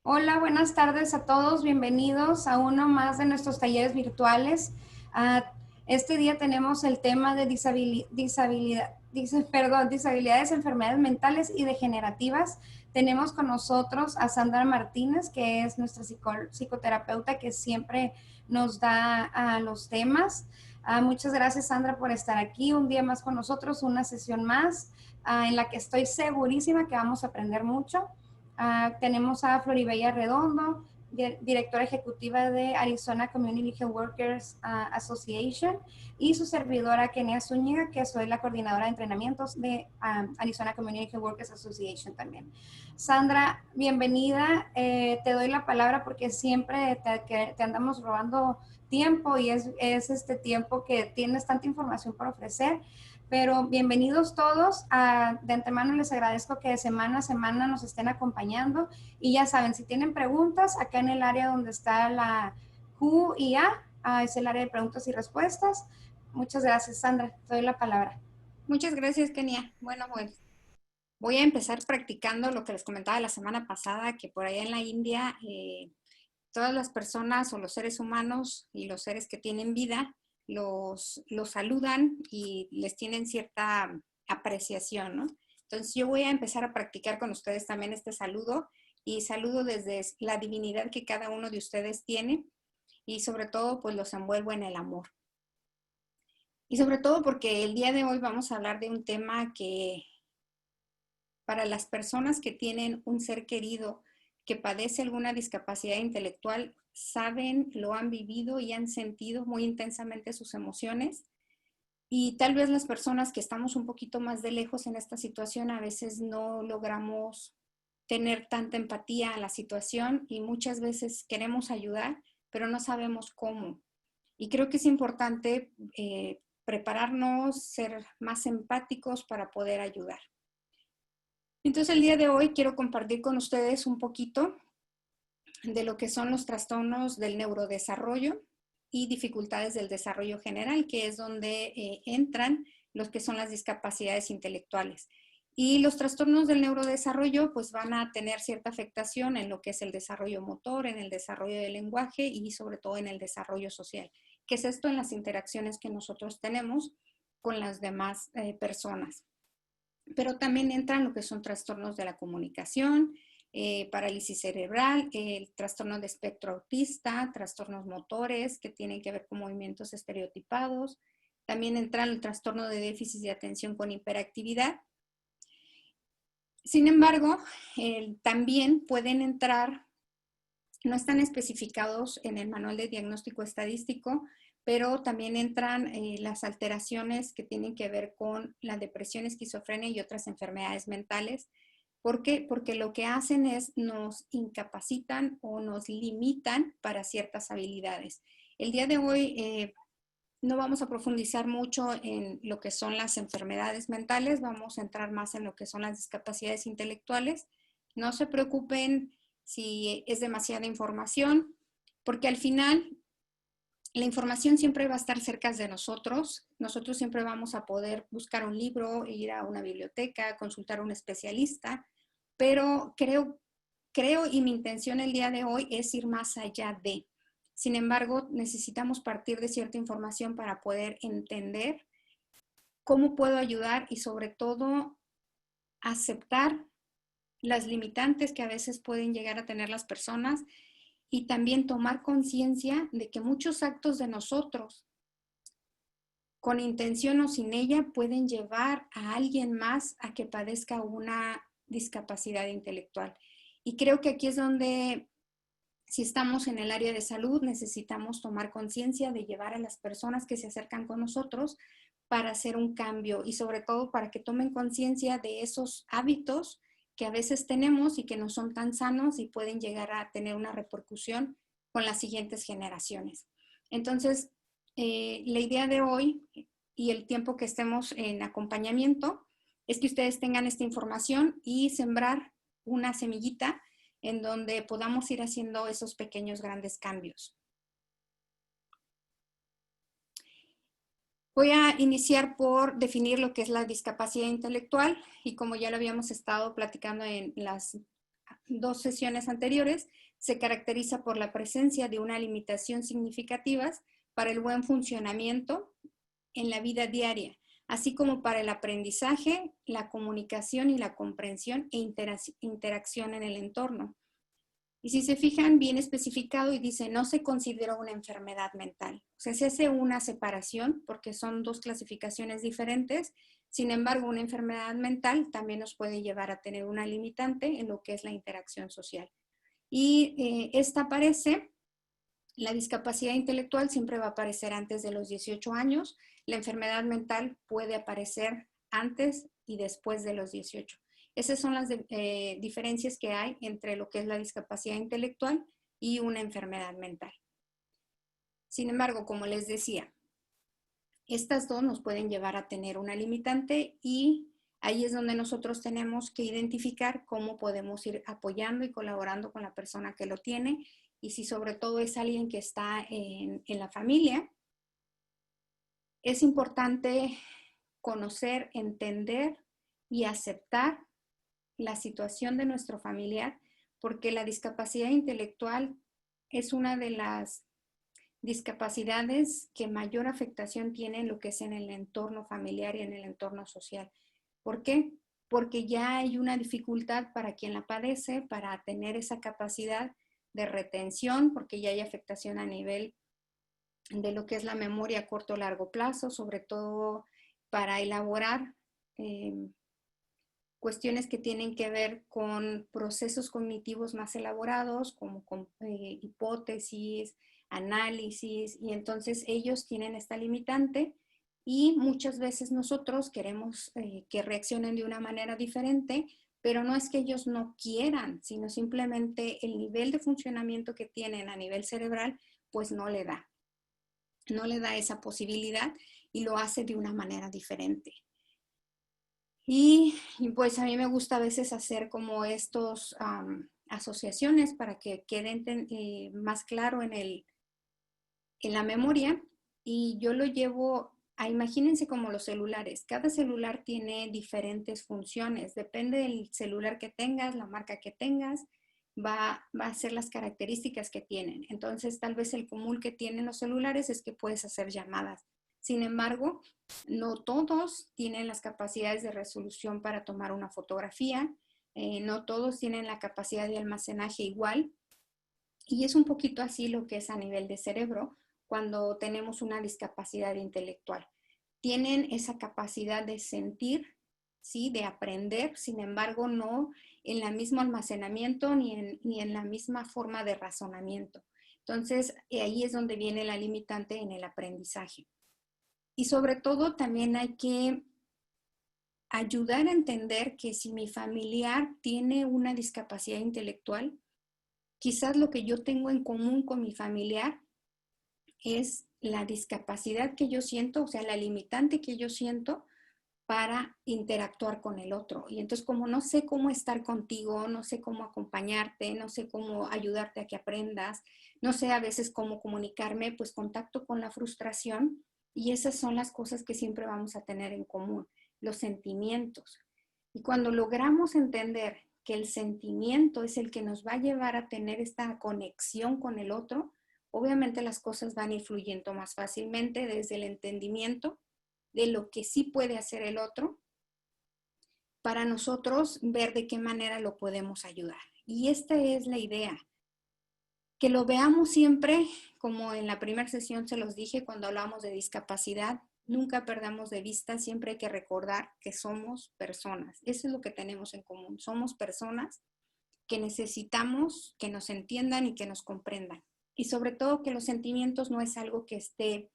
Hola, buenas tardes a todos. Bienvenidos a uno más de nuestros talleres virtuales. Ah, este día tenemos el tema de disabilidades, enfermedades mentales y degenerativas. Tenemos con nosotros a Sandra Martínez, que es nuestra psicoterapeuta que siempre nos da los temas. Muchas gracias, Sandra, por estar aquí un día más con nosotros, una sesión más en la que estoy segurísima que vamos a aprender mucho. Tenemos a Floribella Redondo, directora ejecutiva de Arizona Community Health Workers Association, y su servidora Kenia Zúñiga, que soy la coordinadora de entrenamientos de Arizona Community Health Workers Association también. Sandra, bienvenida. Te doy la palabra porque siempre te andamos robando tiempo y es este tiempo que tienes tanta información por ofrecer. Pero bienvenidos todos. De antemano les agradezco que de semana a semana nos estén acompañando. Y ya saben, si tienen preguntas, acá en el área donde está la Q y A, es el área de preguntas y respuestas. Muchas gracias, Sandra. Te doy la palabra. Muchas gracias, Kenia. Bueno, pues voy a empezar practicando lo que les comentaba la semana pasada, que por allá en la India todas las personas o los seres humanos y los seres que tienen vida los saludan y les tienen cierta apreciación, ¿no? Entonces yo voy a empezar a practicar con ustedes también este saludo y saludo desde la divinidad que cada uno de ustedes tiene y sobre todo pues los envuelvo en el amor. Y sobre todo porque el día de hoy vamos a hablar de un tema que para las personas que tienen un ser querido que padece alguna discapacidad intelectual, saben, lo han vivido y han sentido muy intensamente sus emociones. Y tal vez las personas que estamos un poquito más de lejos en esta situación a veces no logramos tener tanta empatía a la situación y muchas veces queremos ayudar, pero no sabemos cómo. Y creo que es importante prepararnos, ser más empáticos para poder ayudar. Entonces el día de hoy quiero compartir con ustedes un poquito de lo que son los trastornos del neurodesarrollo y dificultades del desarrollo general, que es donde entran los que son las discapacidades intelectuales. Y los trastornos del neurodesarrollo pues van a tener cierta afectación en lo que es el desarrollo motor, en el desarrollo del lenguaje y sobre todo en el desarrollo social, que es esto en las interacciones que nosotros tenemos con las demás personas. Pero también entran lo que son trastornos de la comunicación, parálisis cerebral, el trastorno de espectro autista, trastornos motores que tienen que ver con movimientos estereotipados. También entran el trastorno de déficit de atención con hiperactividad. Sin embargo, también pueden entrar, no están especificados en el manual de diagnóstico estadístico, pero también entran las alteraciones que tienen que ver con la depresión, esquizofrenia y otras enfermedades mentales. ¿Por qué? Porque lo que hacen es nos incapacitan o nos limitan para ciertas habilidades. El día de hoy no vamos a profundizar mucho en lo que son las enfermedades mentales, vamos a entrar más en lo que son las discapacidades intelectuales. No se preocupen si es demasiada información, porque al final la información siempre va a estar cerca de nosotros. Nosotros siempre vamos a poder buscar un libro, ir a una biblioteca, consultar a un especialista, pero creo y mi intención el día de hoy es ir más allá de. Sin embargo, necesitamos partir de cierta información para poder entender cómo puedo ayudar y sobre todo aceptar las limitantes que a veces pueden llegar a tener las personas y también tomar conciencia de que muchos actos de nosotros, con intención o sin ella, pueden llevar a alguien más a que padezca una discapacidad intelectual. Y creo que aquí es donde, si estamos en el área de salud, necesitamos tomar conciencia de llevar a las personas que se acercan con nosotros para hacer un cambio y sobre todo para que tomen conciencia de esos hábitos que a veces tenemos y que no son tan sanos y pueden llegar a tener una repercusión con las siguientes generaciones. Entonces, la idea de hoy y el tiempo que estemos en acompañamiento es que ustedes tengan esta información y sembrar una semillita en donde podamos ir haciendo esos pequeños grandes cambios. Voy a iniciar por definir lo que es la discapacidad intelectual y como ya lo habíamos estado platicando en las 2 sesiones anteriores, se caracteriza por la presencia de una limitación significativa para el buen funcionamiento en la vida diaria, así como para el aprendizaje, la comunicación y la comprensión e interacción en el entorno. Y si se fijan, bien especificado y dice, no se considera una enfermedad mental. O sea, se hace una separación porque son 2 clasificaciones diferentes. Sin embargo, una enfermedad mental también nos puede llevar a tener una limitante en lo que es la interacción social. Y esta aparece, la discapacidad intelectual siempre va a aparecer antes de los 18 años. La enfermedad mental puede aparecer antes y después de los 18. Esas son las diferencias que hay entre lo que es la discapacidad intelectual y una enfermedad mental. Sin embargo, como les decía, estas 2 nos pueden llevar a tener una limitante y ahí es donde nosotros tenemos que identificar cómo podemos ir apoyando y colaborando con la persona que lo tiene y si sobre todo es alguien que está en la familia. Es importante conocer, entender y aceptar la situación de nuestro familiar, porque la discapacidad intelectual es una de las discapacidades que mayor afectación tiene en lo que es en el entorno familiar y en el entorno social. ¿Por qué? Porque ya hay una dificultad para quien la padece para tener esa capacidad de retención, porque ya hay afectación a nivel de lo que es la memoria a corto o largo plazo, sobre todo para elaborar cuestiones que tienen que ver con procesos cognitivos más elaborados, como con hipótesis, análisis, y entonces ellos tienen esta limitante y muchas veces nosotros queremos que reaccionen de una manera diferente, pero no es que ellos no quieran, sino simplemente el nivel de funcionamiento que tienen a nivel cerebral, pues no le da esa posibilidad y lo hace de una manera diferente. Y pues a mí me gusta a veces hacer como estos asociaciones para que queden más claro en la memoria, y yo lo llevo a, imagínense como los celulares. Cada celular tiene diferentes funciones, depende del celular que tengas, la marca que tengas, va a ser las características que tienen. Entonces, tal vez el común que tienen los celulares es que puedes hacer llamadas. Sin embargo, no todos tienen las capacidades de resolución para tomar una fotografía, no todos tienen la capacidad de almacenaje igual, y es un poquito así lo que es a nivel de cerebro cuando tenemos una discapacidad intelectual. Tienen esa capacidad de sentir, ¿sí? De aprender, sin embargo, no en el mismo almacenamiento ni en la misma forma de razonamiento. Entonces, ahí es donde viene la limitante en el aprendizaje. Y sobre todo, también hay que ayudar a entender que si mi familiar tiene una discapacidad intelectual, quizás lo que yo tengo en común con mi familiar es la discapacidad que yo siento, o sea, la limitante que yo siento para interactuar con el otro. Y entonces, como no sé cómo estar contigo, no sé cómo acompañarte, no sé cómo ayudarte a que aprendas, no sé a veces cómo comunicarme, pues contacto con la frustración, y esas son las cosas que siempre vamos a tener en común, los sentimientos. Y cuando logramos entender que el sentimiento es el que nos va a llevar a tener esta conexión con el otro, obviamente las cosas van a ir fluyendo más fácilmente desde el entendimiento de lo que sí puede hacer el otro, para nosotros ver de qué manera lo podemos ayudar. Y esta es la idea, que lo veamos siempre, como en la primera sesión se los dije cuando hablamos de discapacidad, nunca perdamos de vista, siempre hay que recordar que somos personas. Eso es lo que tenemos en común, somos personas que necesitamos que nos entiendan y que nos comprendan. Y sobre todo que los sentimientos no es algo que esté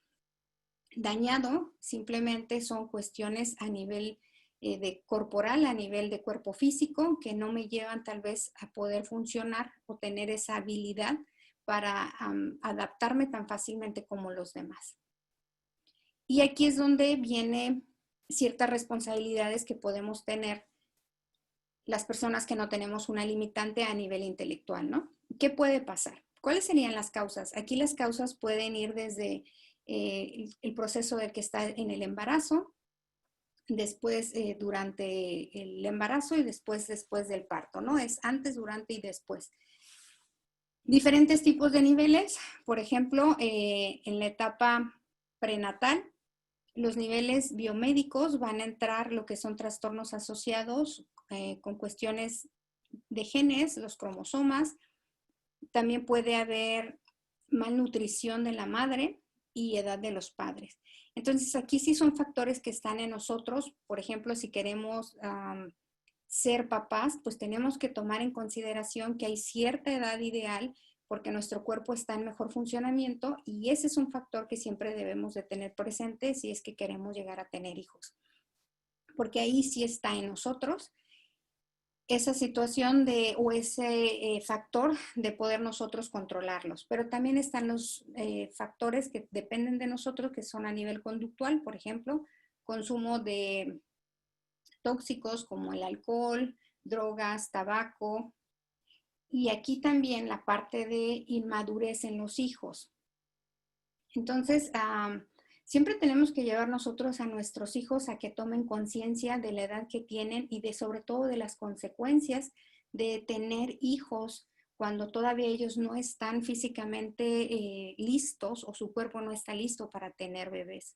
dañado, simplemente son cuestiones a nivel de corporal, a nivel de cuerpo físico, que no me llevan tal vez a poder funcionar o tener esa habilidad para adaptarme tan fácilmente como los demás. Y aquí es donde vienen ciertas responsabilidades que podemos tener las personas que no tenemos una limitante a nivel intelectual, ¿no? ¿Qué puede pasar? ¿Cuáles serían las causas? Aquí las causas pueden ir desde el proceso del que está en el embarazo, después durante el embarazo y después del parto, ¿no? Es antes, durante y después. Diferentes tipos de niveles, por ejemplo, en la etapa prenatal, los niveles biomédicos van a entrar lo que son trastornos asociados con cuestiones de genes, los cromosomas. También puede haber malnutrición de la madre y edad de los padres. Entonces, aquí sí son factores que están en nosotros. Por ejemplo, si queremos ser papás, pues tenemos que tomar en consideración que hay cierta edad ideal porque nuestro cuerpo está en mejor funcionamiento y ese es un factor que siempre debemos de tener presente si es que queremos llegar a tener hijos. Porque ahí sí está en nosotros esa situación o ese factor de poder nosotros controlarlos. Pero también están los factores que dependen de nosotros, que son a nivel conductual, por ejemplo, consumo de tóxicos como el alcohol, drogas, tabaco. Y aquí también la parte de inmadurez en los hijos. Entonces, siempre tenemos que llevar nosotros a nuestros hijos a que tomen conciencia de la edad que tienen y sobre todo de las consecuencias de tener hijos cuando todavía ellos no están físicamente listos o su cuerpo no está listo para tener bebés.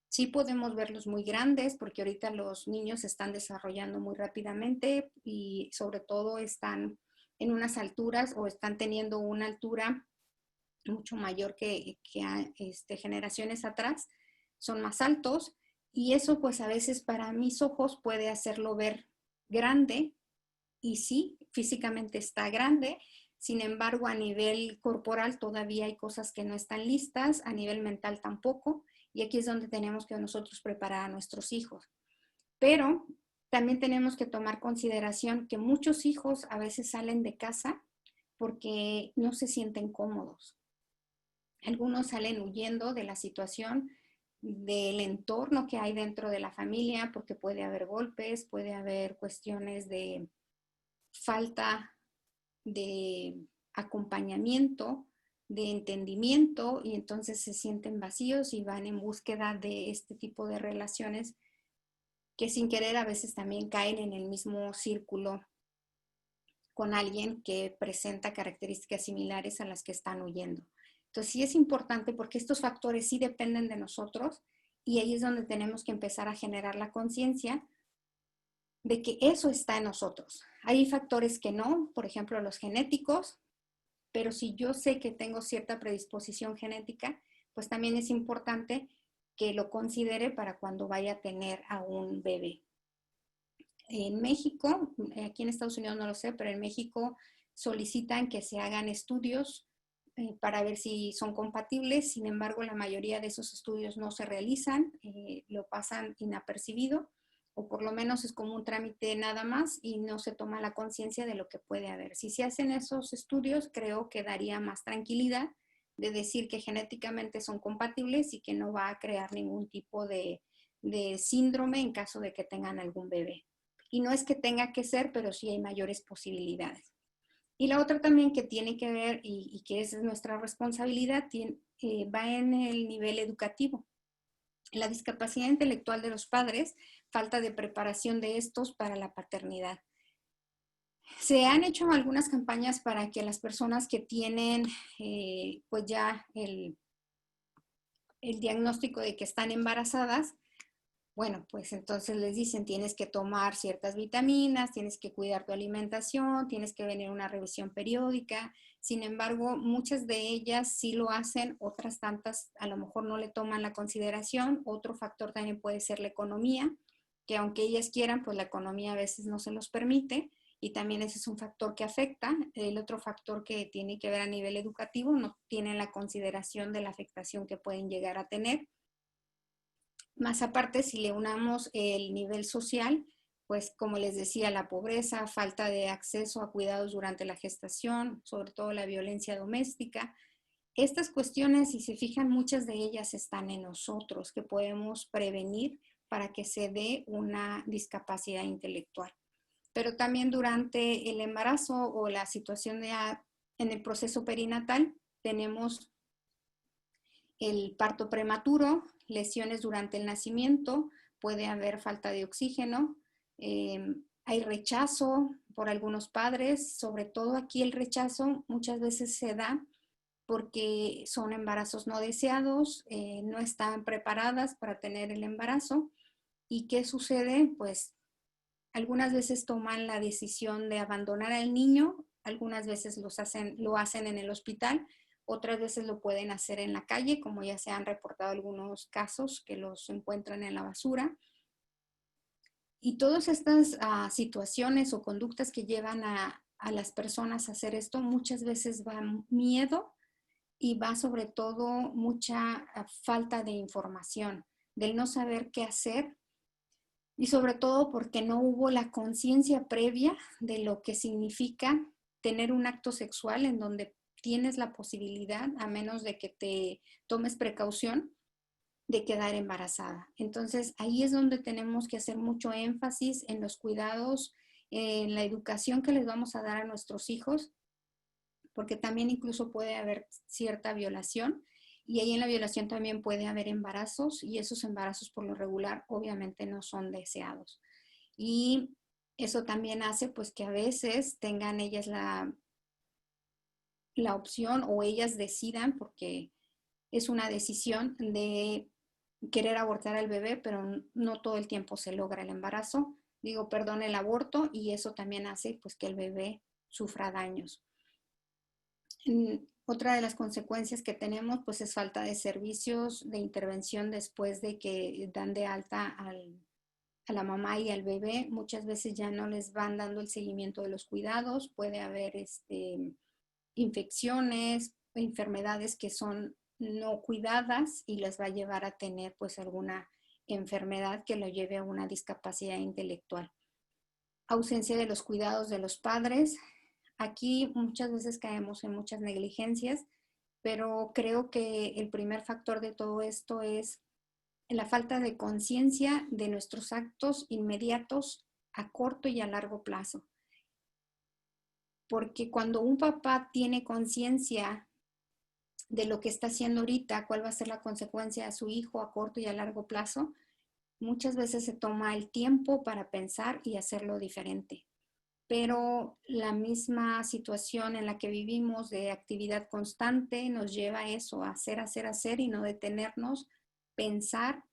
Sí podemos verlos muy grandes porque ahorita los niños se están desarrollando muy rápidamente y sobre todo están en unas alturas o están teniendo una altura mucho mayor que generaciones atrás, son más altos y eso pues a veces para mis ojos puede hacerlo ver grande y sí, físicamente está grande, sin embargo a nivel corporal todavía hay cosas que no están listas, a nivel mental tampoco y aquí es donde tenemos que nosotros preparar a nuestros hijos. Pero también tenemos que tomar consideración que muchos hijos a veces salen de casa porque no se sienten cómodos. Algunos salen huyendo de la situación, del entorno que hay dentro de la familia, porque puede haber golpes, puede haber cuestiones de falta de acompañamiento, de entendimiento, y entonces se sienten vacíos y van en búsqueda de este tipo de relaciones que sin querer a veces también caen en el mismo círculo con alguien que presenta características similares a las que están huyendo. Entonces sí es importante porque estos factores sí dependen de nosotros y ahí es donde tenemos que empezar a generar la conciencia de que eso está en nosotros. Hay factores que no, por ejemplo los genéticos, pero si yo sé que tengo cierta predisposición genética, pues también es importante que lo considere para cuando vaya a tener a un bebé. En México, aquí en Estados Unidos no lo sé, pero en México solicitan que se hagan estudios para ver si son compatibles. Sin embargo, la mayoría de esos estudios no se realizan, lo pasan inapercibido o por lo menos es como un trámite nada más y no se toma la conciencia de lo que puede haber. Si se hacen esos estudios, creo que daría más tranquilidad de decir que genéticamente son compatibles y que no va a crear ningún tipo de síndrome en caso de que tengan algún bebé. Y no es que tenga que ser, pero sí hay mayores posibilidades. Y la otra también que tiene que ver y que es nuestra responsabilidad, va en el nivel educativo. La discapacidad intelectual de los padres, falta de preparación de estos para la paternidad. Se han hecho algunas campañas para que las personas que tienen pues ya el diagnóstico de que están embarazadas, bueno, pues entonces les dicen tienes que tomar ciertas vitaminas, tienes que cuidar tu alimentación, tienes que venir a una revisión periódica. Sin embargo, muchas de ellas sí lo hacen, otras tantas a lo mejor no le toman la consideración. Otro factor también puede ser la economía, que aunque ellas quieran, pues la economía a veces no se los permite y también ese es un factor que afecta. El otro factor que tiene que ver a nivel educativo, no tienen la consideración de la afectación que pueden llegar a tener. Más aparte, si le unamos el nivel social, pues como les decía, la pobreza, falta de acceso a cuidados durante la gestación, sobre todo la violencia doméstica. Estas cuestiones, si se fijan, muchas de ellas están en nosotros, que podemos prevenir para que se dé una discapacidad intelectual. Pero también durante el embarazo o la situación en el proceso perinatal, tenemos el parto prematuro, lesiones durante el nacimiento, puede haber falta de oxígeno, hay rechazo por algunos padres, sobre todo aquí el rechazo muchas veces se da porque son embarazos no deseados, no están preparadas para tener el embarazo. ¿Y qué sucede? Pues algunas veces toman la decisión de abandonar al niño, algunas veces lo hacen en el hospital, otras veces lo pueden hacer en la calle, como ya se han reportado algunos casos que los encuentran en la basura. Y todas estas situaciones o conductas que llevan a las personas a hacer esto, muchas veces va miedo y va sobre todo mucha falta de información, del no saber qué hacer y sobre todo porque no hubo la conciencia previa de lo que significa tener un acto sexual en donde tienes la posibilidad, a menos de que te tomes precaución, de quedar embarazada. Entonces, ahí es donde tenemos que hacer mucho énfasis en los cuidados, en la educación que les vamos a dar a nuestros hijos, porque también incluso puede haber cierta violación y ahí en la violación también puede haber embarazos y esos embarazos por lo regular obviamente no son deseados. Y eso también hace pues que a veces tengan ellas la opción o ellas decidan, porque es una decisión de querer abortar al bebé, pero no todo el tiempo se logra el embarazo. Digo, perdón, el aborto, y eso también hace pues que el bebé sufra daños. Otra de las consecuencias que tenemos pues es falta de servicios de intervención después de que dan de alta a la mamá y al bebé. Muchas veces ya no les van dando el seguimiento de los cuidados, puede haber infecciones, enfermedades que son no cuidadas y les va a llevar a tener pues alguna enfermedad que lo lleve a una discapacidad intelectual. Ausencia de los cuidados de los padres. Aquí muchas veces caemos en muchas negligencias, pero creo que el primer factor de todo esto es la falta de conciencia de nuestros actos inmediatos a corto y a largo plazo. Porque cuando un papá tiene conciencia de lo que está haciendo ahorita, cuál va a ser la consecuencia a su hijo a corto y a largo plazo, muchas veces se toma el tiempo para pensar y hacerlo diferente. Pero la misma situación en la que vivimos de actividad constante nos lleva a eso, a hacer y no detenernos, pensar.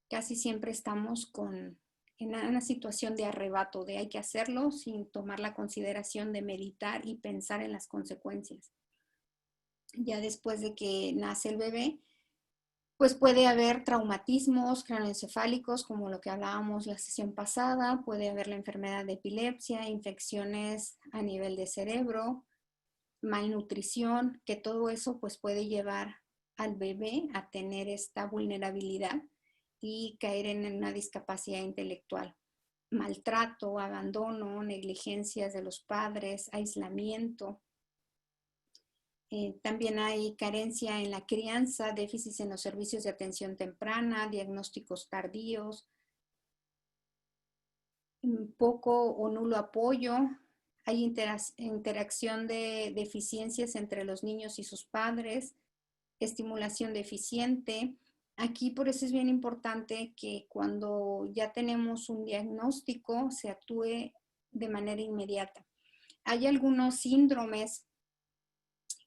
Casi siempre estamos en una situación de arrebato, de hay que hacerlo sin tomar la consideración de meditar y pensar en las consecuencias. Ya después de que nace el bebé, pues puede haber traumatismos craneoencefálicos, como lo que hablábamos la sesión pasada, puede haber la enfermedad de epilepsia, infecciones a nivel de cerebro, malnutrición, que todo eso pues puede llevar al bebé a tener esta vulnerabilidad y caer en una discapacidad intelectual. Maltrato, abandono, negligencias de los padres, aislamiento. También hay carencia en la crianza, déficits en los servicios de atención temprana, diagnósticos tardíos, poco o nulo apoyo. Hay interacción de deficiencias entre los niños y sus padres, estimulación deficiente. Aquí por eso es bien importante que cuando ya tenemos un diagnóstico se actúe de manera inmediata. Hay algunos síndromes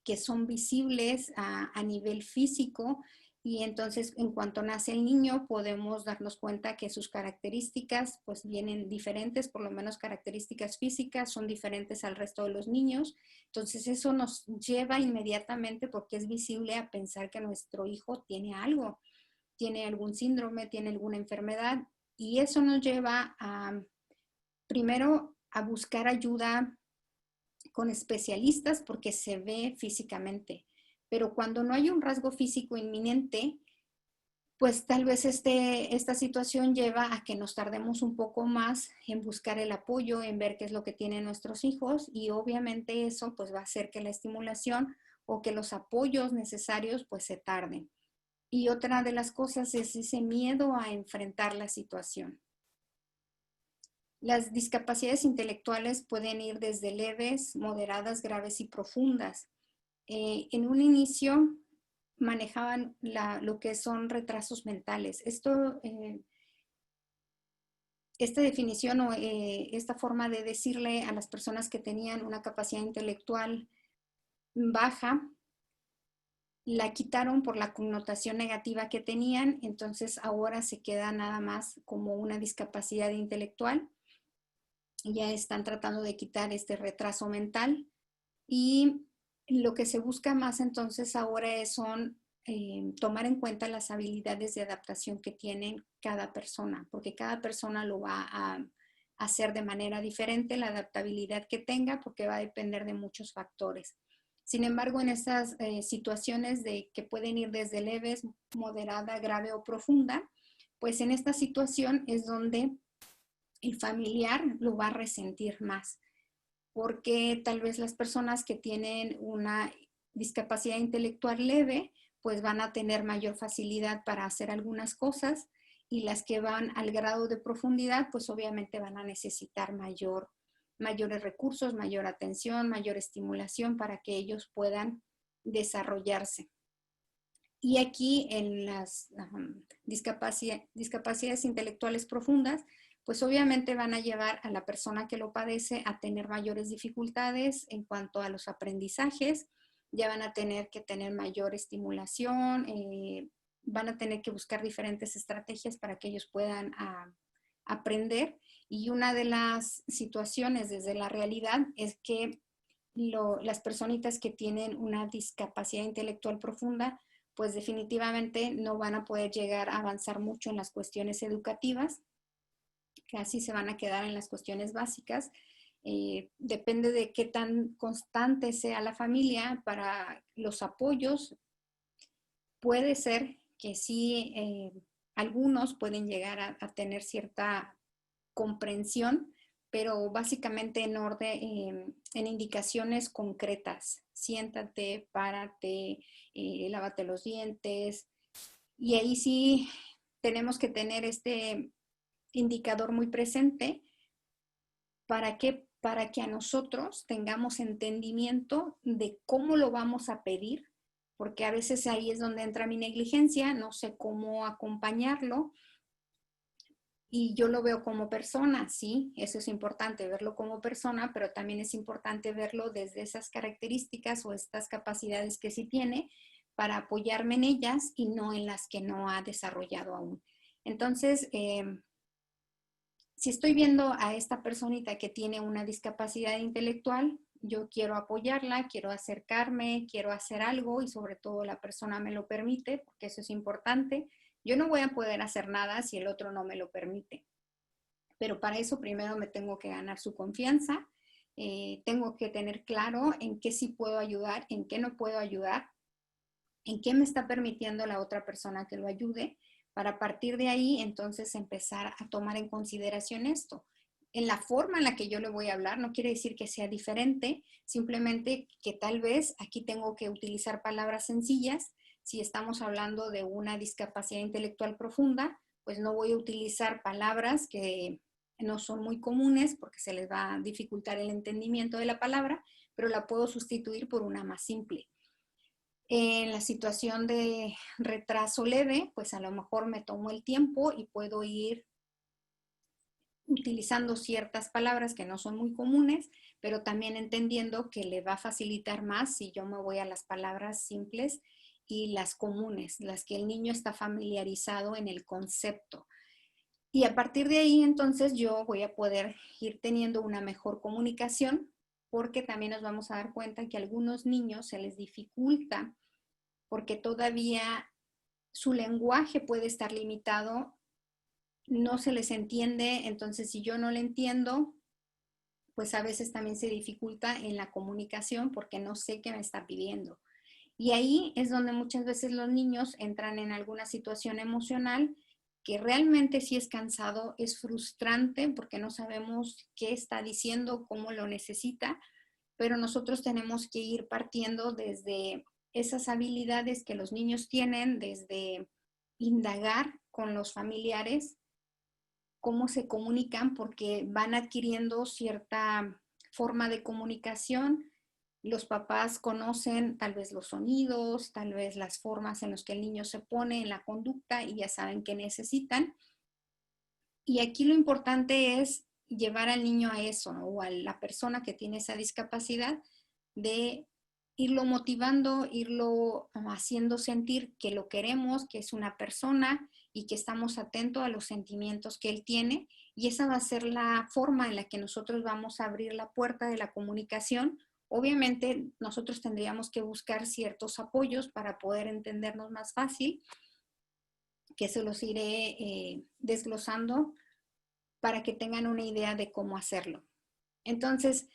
que son visibles a nivel físico y entonces en cuanto nace el niño podemos darnos cuenta que sus características pues vienen diferentes, por lo menos características físicas son diferentes al resto de los niños. Entonces eso nos lleva inmediatamente, porque es visible, a pensar que nuestro hijo tiene algo, tiene algún síndrome, tiene alguna enfermedad, y eso nos lleva a primero a buscar ayuda con especialistas porque se ve físicamente. Pero cuando no hay un rasgo físico inminente, pues tal vez esta situación lleva a que nos tardemos un poco más en buscar el apoyo, en ver qué es lo que tienen nuestros hijos, y obviamente eso pues va a hacer que la estimulación o que los apoyos necesarios pues se tarden. Y otra de las cosas es ese miedo a enfrentar la situación. Las discapacidades intelectuales pueden ir desde leves, moderadas, graves y profundas. En un inicio manejaban lo que son retrasos mentales. Esto esta definición o esta forma de decirle a las personas que tenían una capacidad intelectual baja, la quitaron por la connotación negativa que tenían, entonces ahora se queda nada más como una discapacidad intelectual. Ya están tratando de quitar este retraso mental y lo que se busca más entonces ahora son tomar en cuenta las habilidades de adaptación que tienen cada persona, porque cada persona lo va a hacer de manera diferente, la adaptabilidad que tenga, porque va a depender de muchos factores. Sin embargo, en estas situaciones de que pueden ir desde leves, moderada, grave o profunda, pues en esta situación es donde el familiar lo va a resentir más, porque tal vez las personas que tienen una discapacidad intelectual leve, pues van a tener mayor facilidad para hacer algunas cosas y las que van al grado de profundidad, pues obviamente van a necesitar mayores recursos, mayor atención, mayor estimulación para que ellos puedan desarrollarse. Y aquí en las discapacidades intelectuales profundas, pues obviamente van a llevar a la persona que lo padece a tener mayores dificultades en cuanto a los aprendizajes, ya van a tener que tener mayor estimulación, van a tener que buscar diferentes estrategias para que ellos puedan aprender. Y una de las situaciones desde la realidad es que las personitas que tienen una discapacidad intelectual profunda, pues definitivamente no van a poder llegar a avanzar mucho en las cuestiones educativas, casi se van a quedar en las cuestiones básicas. Depende de qué tan constante sea la familia para los apoyos. Puede ser que sí, algunos pueden llegar a tener cierta comprensión, pero básicamente en orden, en indicaciones concretas. Siéntate, párate, lávate los dientes. Y ahí sí tenemos que tener este indicador muy presente para que a nosotros tengamos entendimiento de cómo lo vamos a pedir, porque a veces ahí es donde entra mi negligencia, no sé cómo acompañarlo. Y yo lo veo como persona, sí, eso es importante, verlo como persona, pero también es importante verlo desde esas características o estas capacidades que sí tiene para apoyarme en ellas y no en las que no ha desarrollado aún. Entonces, si estoy viendo a esta personita que tiene una discapacidad intelectual, yo quiero apoyarla, quiero acercarme, quiero hacer algo y sobre todo la persona me lo permite, porque eso es importante. Yo no voy a poder hacer nada si el otro no me lo permite. Pero para eso primero me tengo que ganar su confianza, tengo que tener claro en qué sí puedo ayudar, en qué no puedo ayudar, en qué me está permitiendo la otra persona que lo ayude, para partir de ahí entonces empezar a tomar en consideración esto. En la forma en la que yo le voy a hablar, no quiere decir que sea diferente, simplemente que tal vez aquí tengo que utilizar palabras sencillas. Si estamos hablando de una discapacidad intelectual profunda, pues no voy a utilizar palabras que no son muy comunes porque se les va a dificultar el entendimiento de la palabra, pero la puedo sustituir por una más simple. En la situación de retraso leve, pues a lo mejor me tomo el tiempo y puedo ir utilizando ciertas palabras que no son muy comunes, pero también entendiendo que le va a facilitar más si yo me voy a las palabras simples y las comunes, las que el niño está familiarizado en el concepto. Y a partir de ahí, entonces, yo voy a poder ir teniendo una mejor comunicación, porque también nos vamos a dar cuenta que a algunos niños se les dificulta porque todavía su lenguaje puede estar limitado, no se les entiende, entonces si yo no le entiendo, pues a veces también se dificulta en la comunicación porque no sé qué me está pidiendo. Y ahí es donde muchas veces los niños entran en alguna situación emocional que realmente sí es cansado, es frustrante porque no sabemos qué está diciendo, cómo lo necesita, pero nosotros tenemos que ir partiendo desde esas habilidades que los niños tienen, desde indagar con los familiares cómo se comunican, porque van adquiriendo cierta forma de comunicación. Los papás conocen tal vez los sonidos, tal vez las formas en las que el niño se pone en la conducta y ya saben qué necesitan. Y aquí lo importante es llevar al niño a eso, ¿no? O a la persona que tiene esa discapacidad, de irlo motivando, irlo haciendo sentir que lo queremos, que es una persona y que estamos atentos a los sentimientos que él tiene. Y esa va a ser la forma en la que nosotros vamos a abrir la puerta de la comunicación. Obviamente nosotros tendríamos que buscar ciertos apoyos para poder entendernos más fácil, que se los iré desglosando para que tengan una idea de cómo hacerlo. Entonces,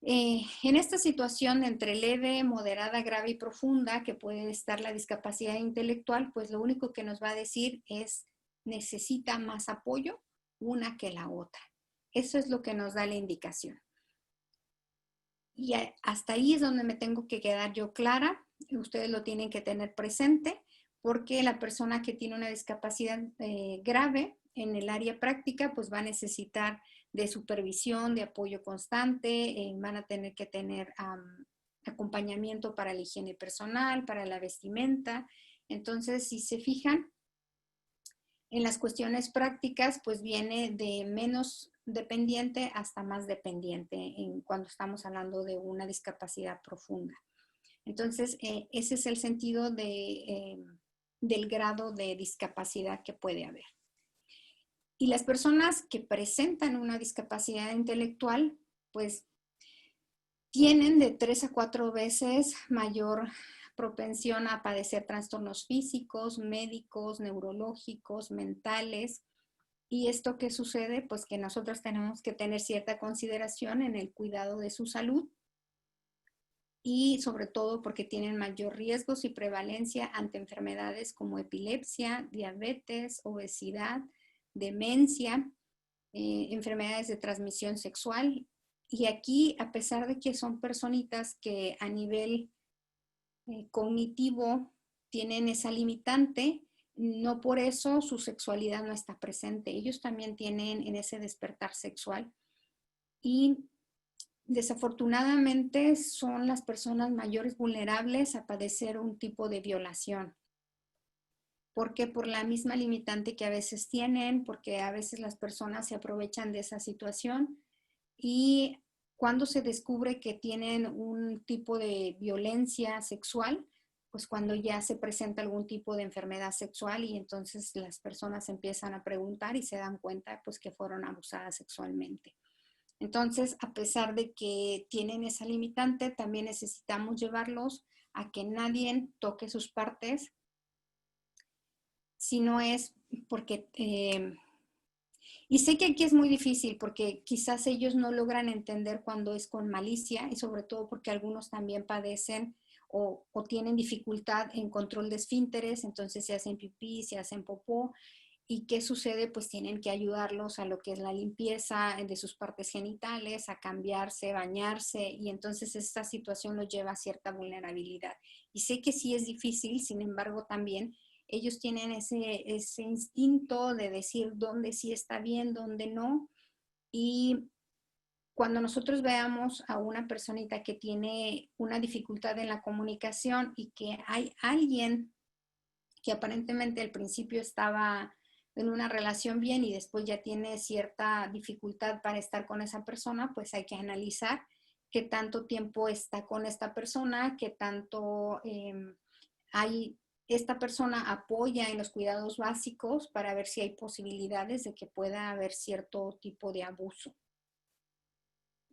en esta situación entre leve, moderada, grave y profunda, que puede estar la discapacidad intelectual, pues lo único que nos va a decir es necesita más apoyo una que la otra. Eso es lo que nos da la indicación. Y hasta ahí es donde me tengo que quedar yo clara. Ustedes lo tienen que tener presente, porque la persona que tiene una discapacidad grave en el área práctica, pues va a necesitar de supervisión, de apoyo constante, van a tener que tener acompañamiento para la higiene personal, para la vestimenta. Entonces, si se fijan, en las cuestiones prácticas, pues viene de menos dependiente hasta más dependiente cuando estamos hablando de una discapacidad profunda. Entonces, ese es el sentido del grado de discapacidad que puede haber. Y las personas que presentan una discapacidad intelectual, pues tienen de 3 a 4 veces mayor propensión a padecer trastornos físicos, médicos, neurológicos, mentales. ¿Y esto qué sucede? Pues que nosotros tenemos que tener cierta consideración en el cuidado de su salud, y sobre todo porque tienen mayor riesgos y prevalencia ante enfermedades como epilepsia, diabetes, obesidad, demencia, enfermedades de transmisión sexual. Y aquí, a pesar de que son personitas que a nivel cognitivo tienen esa limitante, no por eso su sexualidad no está presente. Ellos también tienen en ese despertar sexual. Y desafortunadamente son las personas mayores vulnerables a padecer un tipo de violación. Porque por la misma limitante que a veces tienen, porque a veces las personas se aprovechan de esa situación, y cuando se descubre que tienen un tipo de violencia sexual, pues cuando ya se presenta algún tipo de enfermedad sexual, y entonces las personas empiezan a preguntar y se dan cuenta pues que fueron abusadas sexualmente. Entonces, a pesar de que tienen esa limitante, también necesitamos llevarlos a que nadie toque sus partes, si no es porque... y sé que aquí es muy difícil porque quizás ellos no logran entender cuando es con malicia, y sobre todo porque algunos también padecen o tienen dificultad en control de esfínteres, entonces se hacen pipí, se hacen popó. ¿Y qué sucede? Pues tienen que ayudarlos a lo que es la limpieza de sus partes genitales, a cambiarse, bañarse, y entonces esta situación los lleva a cierta vulnerabilidad. Y sé que sí es difícil, sin embargo también ellos tienen ese instinto de decir dónde sí está bien, dónde no. Y cuando nosotros veamos a una personita que tiene una dificultad en la comunicación y que hay alguien que aparentemente al principio estaba en una relación bien y después ya tiene cierta dificultad para estar con esa persona, pues hay que analizar qué tanto tiempo está con esta persona, qué tanto esta persona apoya en los cuidados básicos, para ver si hay posibilidades de que pueda haber cierto tipo de abuso.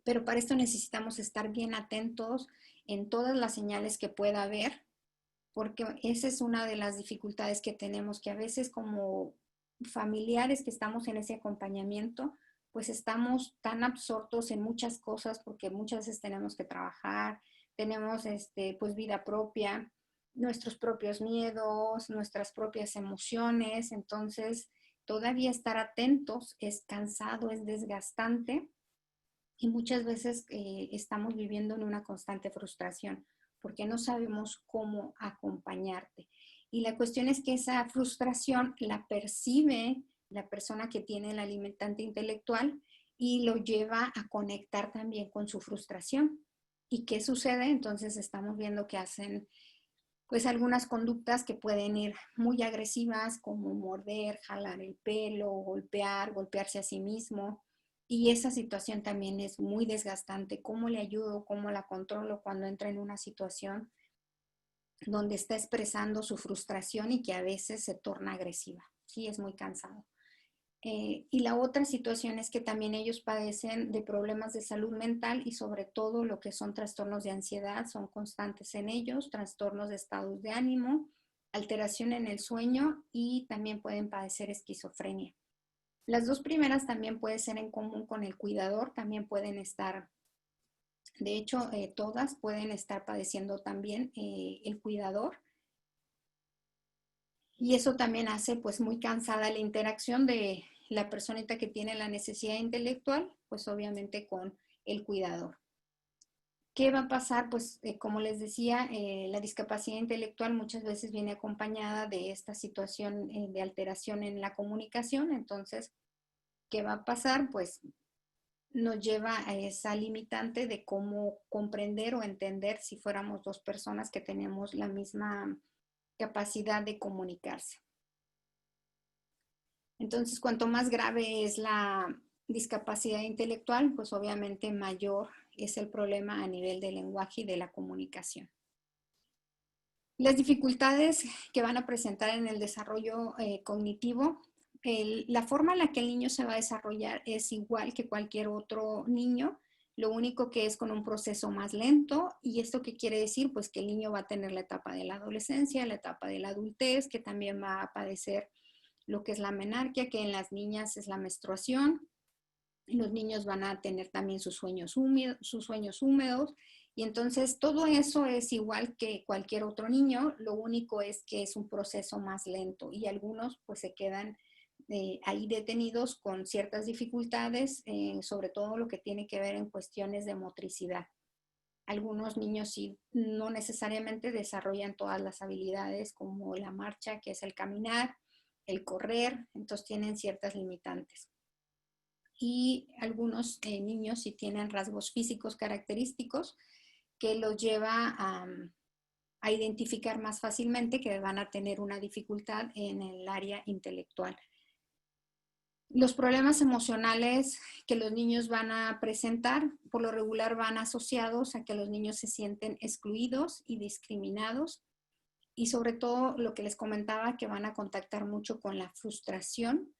Pero para esto necesitamos estar bien atentos en todas las señales que pueda haber, porque esa es una de las dificultades que tenemos, que a veces como familiares que estamos en ese acompañamiento, pues estamos tan absortos en muchas cosas, porque muchas veces tenemos que trabajar, tenemos pues vida propia, nuestros propios miedos, nuestras propias emociones. Entonces todavía estar atentos es cansado, es desgastante, y muchas veces estamos viviendo en una constante frustración porque no sabemos cómo acompañarte. Y la cuestión es que esa frustración la percibe la persona que tiene la limitante intelectual y lo lleva a conectar también con su frustración. ¿Y qué sucede? Entonces estamos viendo que hacen pues algunas conductas que pueden ir muy agresivas, como morder, jalar el pelo, golpearse a sí mismo. Y esa situación también es muy desgastante. ¿Cómo le ayudo? ¿Cómo la controlo cuando entra en una situación donde está expresando su frustración y que a veces se torna agresiva? Sí, es muy cansado. Y la otra situación es que también ellos padecen de problemas de salud mental y sobre todo lo que son trastornos de ansiedad, son constantes en ellos, trastornos de estados de ánimo, alteración en el sueño y también pueden padecer esquizofrenia. Las dos primeras también pueden ser en común con el cuidador, también pueden estar, de hecho, todas pueden estar padeciendo también el cuidador. Y eso también hace pues muy cansada la interacción de la personita que tiene la necesidad intelectual, pues obviamente con el cuidador. ¿Qué va a pasar? Pues como les decía, la discapacidad intelectual muchas veces viene acompañada de esta situación de alteración en la comunicación. Entonces, ¿qué va a pasar? Pues nos lleva a esa limitante de cómo comprender o entender si fuéramos dos personas que tenemos la misma capacidad de comunicarse. Entonces, cuanto más grave es la discapacidad intelectual, pues obviamente mayor es el problema a nivel del lenguaje y de la comunicación. Las dificultades que van a presentar en el desarrollo cognitivo, la forma en la que el niño se va a desarrollar es igual que cualquier otro niño, lo único que es con un proceso más lento. ¿Y esto qué quiere decir? Pues que el niño va a tener la etapa de la adolescencia, la etapa de la adultez, que también va a padecer lo que es la menarquia, que en las niñas es la menstruación. Los niños van a tener también sus sueños húmedos. Y entonces todo eso es igual que cualquier otro niño, lo único es que es un proceso más lento y algunos pues se quedan ahí detenidos con ciertas dificultades, sobre todo lo que tiene que ver en cuestiones de motricidad. Algunos niños sí no necesariamente desarrollan todas las habilidades como la marcha, que es el caminar, el correr, entonces tienen ciertas limitantes. Y algunos niños sí tienen rasgos físicos característicos que los lleva a identificar más fácilmente que van a tener una dificultad en el área intelectual. Los problemas emocionales que los niños van a presentar, por lo regular van asociados a que los niños se sienten excluidos y discriminados. Y sobre todo lo que les comentaba, que van a contactar mucho con la frustración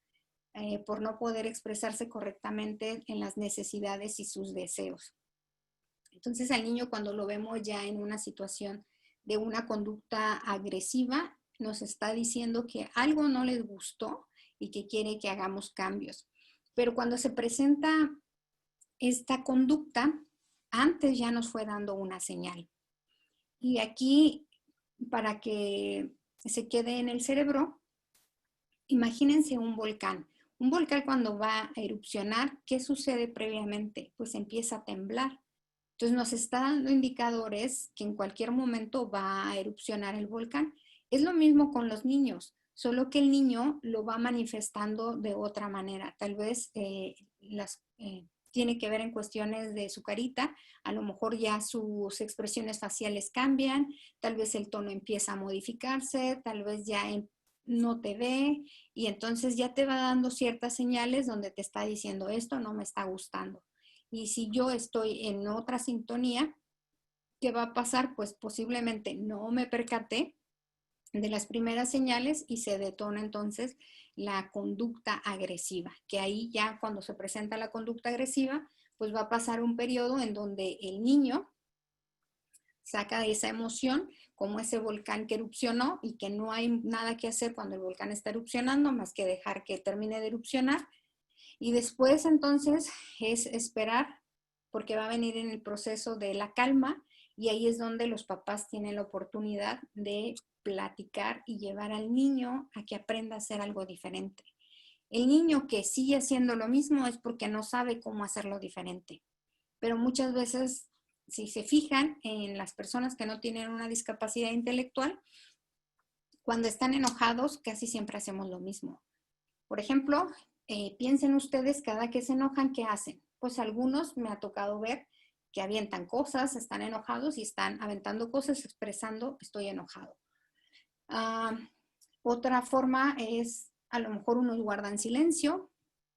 por no poder expresarse correctamente en las necesidades y sus deseos. Entonces al niño, cuando lo vemos ya en una situación de una conducta agresiva, nos está diciendo que algo no les gustó y que quiere que hagamos cambios. Pero cuando se presenta esta conducta, antes ya nos fue dando una señal. Y aquí, para que se quede en el cerebro, imagínense un volcán. Un volcán cuando va a erupcionar, ¿qué sucede previamente? Pues empieza a temblar. Entonces nos está dando indicadores que en cualquier momento va a erupcionar el volcán. Es lo mismo con los niños, solo que el niño lo va manifestando de otra manera. Tal vez tiene que ver en cuestiones de su carita, a lo mejor ya sus expresiones faciales cambian, tal vez el tono empieza a modificarse, tal vez ya no te ve y entonces ya te va dando ciertas señales donde te está diciendo esto no me está gustando. Y si yo estoy en otra sintonía, ¿qué va a pasar? Pues posiblemente no me percaté de las primeras señales y se detona entonces la conducta agresiva, que ahí ya cuando se presenta la conducta agresiva, pues va a pasar un periodo en donde el niño saca esa emoción, como ese volcán que erupcionó y que no hay nada que hacer cuando el volcán está erupcionando más que dejar que termine de erupcionar. Y después entonces es esperar, porque va a venir en el proceso de la calma y ahí es donde los papás tienen la oportunidad de platicar y llevar al niño a que aprenda a hacer algo diferente. El niño que sigue haciendo lo mismo es porque no sabe cómo hacerlo diferente. Pero muchas veces, si se fijan en las personas que no tienen una discapacidad intelectual, cuando están enojados casi siempre hacemos lo mismo. Por ejemplo, piensen ustedes cada que se enojan, ¿qué hacen? Pues algunos me ha tocado ver que avientan cosas, están enojados y están aventando cosas expresando estoy enojado. Otra forma es, a lo mejor unos guardan silencio,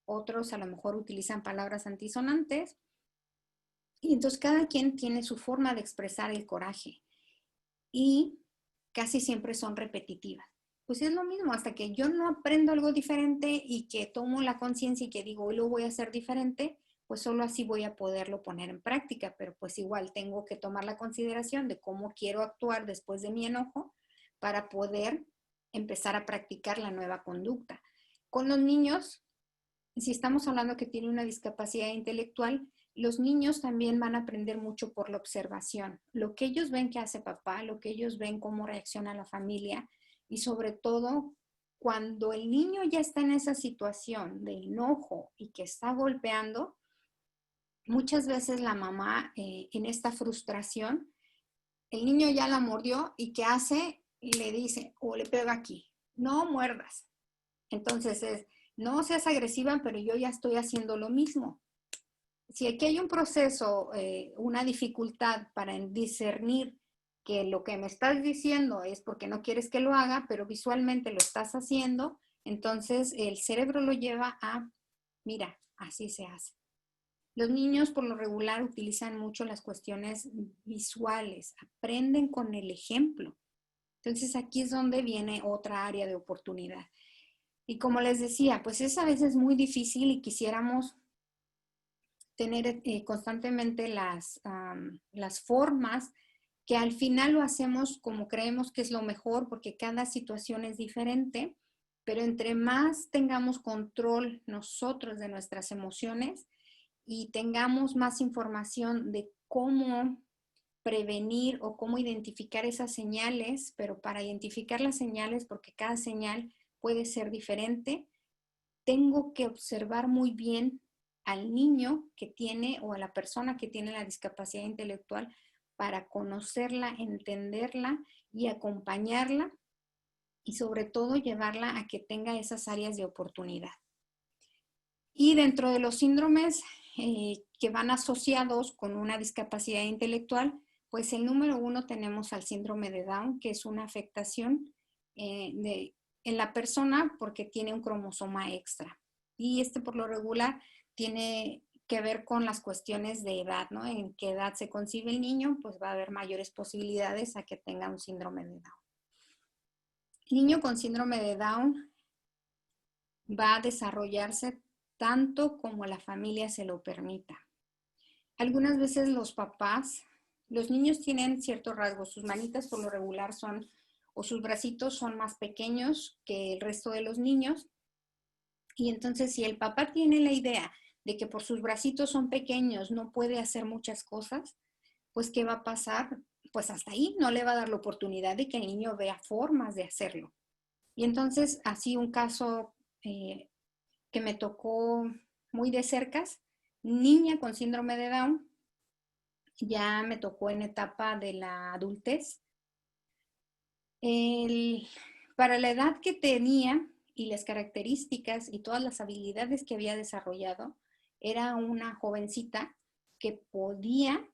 otros a lo mejor utilizan palabras antisonantes, y entonces cada quien tiene su forma de expresar el coraje y casi siempre son repetitivas. Pues es lo mismo, hasta que yo no aprendo algo diferente y que tomo la conciencia y que digo, hoy lo voy a hacer diferente, pues solo así voy a poderlo poner en práctica, pero pues igual tengo que tomar la consideración de cómo quiero actuar después de mi enojo para poder empezar a practicar la nueva conducta. Con los niños, si estamos hablando que tienen una discapacidad intelectual, los niños también van a aprender mucho por la observación. Lo que ellos ven que hace papá, lo que ellos ven cómo reacciona la familia y sobre todo cuando el niño ya está en esa situación de enojo y que está golpeando, muchas veces la mamá en esta frustración, el niño ya la mordió y ¿qué hace? Y le dice o le pega aquí, no muerdas. Entonces es, no seas agresiva, pero yo ya estoy haciendo lo mismo. Si aquí hay un proceso, una dificultad para discernir que lo que me estás diciendo es porque no quieres que lo haga, pero visualmente lo estás haciendo, entonces el cerebro lo lleva a, mira, así se hace. Los niños por lo regular utilizan mucho las cuestiones visuales, aprenden con el ejemplo. Entonces aquí es donde viene otra área de oportunidad. Y como les decía, pues es a veces muy difícil y quisiéramos tener constantemente las formas que al final lo hacemos como creemos que es lo mejor porque cada situación es diferente, pero entre más tengamos control nosotros de nuestras emociones y tengamos más información de cómo prevenir o cómo identificar esas señales, pero para identificar las señales, porque cada señal puede ser diferente, tengo que observar muy bien al niño que tiene o a la persona que tiene la discapacidad intelectual para conocerla, entenderla y acompañarla y sobre todo llevarla a que tenga esas áreas de oportunidad. Y dentro de los síndromes que van asociados con una discapacidad intelectual, pues el número 1 tenemos al síndrome de Down, que es una afectación en la persona porque tiene un cromosoma extra. Y este por lo regular tiene que ver con las cuestiones de edad, ¿no? En qué edad se concibe el niño, pues va a haber mayores posibilidades a que tenga un síndrome de Down. El niño con síndrome de Down va a desarrollarse tanto como la familia se lo permita. Algunas veces los papás, los niños tienen ciertos rasgos, sus manitas por lo regular son, o sus bracitos son más pequeños que el resto de los niños. Y entonces si el papá tiene la idea de que por sus bracitos son pequeños no puede hacer muchas cosas, pues ¿qué va a pasar? Pues hasta ahí no le va a dar la oportunidad de que el niño vea formas de hacerlo. Y entonces así un caso que me tocó muy de cerca, niña con síndrome de Down, ya me tocó en etapa de la adultez. Para la edad que tenía y las características y todas las habilidades que había desarrollado, era una jovencita que podía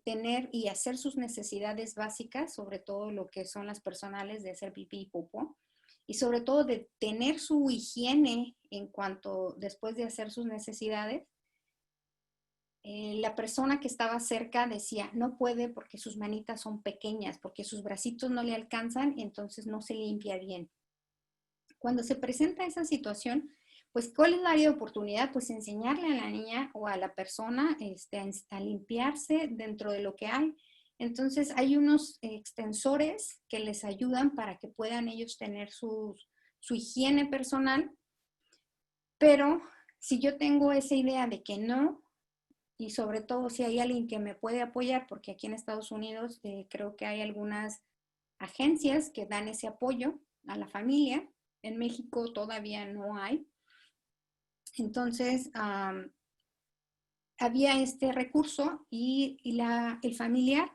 tener y hacer sus necesidades básicas, sobre todo lo que son las personales de hacer pipí y popó, y sobre todo de tener su higiene en cuanto después de hacer sus necesidades. La persona que estaba cerca decía, no puede porque sus manitas son pequeñas, porque sus bracitos no le alcanzan y entonces no se limpia bien. Cuando se presenta esa situación, pues ¿cuál es la área de oportunidad? Pues enseñarle a la niña o a la persona a limpiarse dentro de lo que hay. Entonces hay unos extensores que les ayudan para que puedan ellos tener su higiene personal, pero si yo tengo esa idea de que no, y sobre todo si hay alguien que me puede apoyar, porque aquí en Estados Unidos creo que hay algunas agencias que dan ese apoyo a la familia, en México todavía no hay. Entonces, había este recurso y el familiar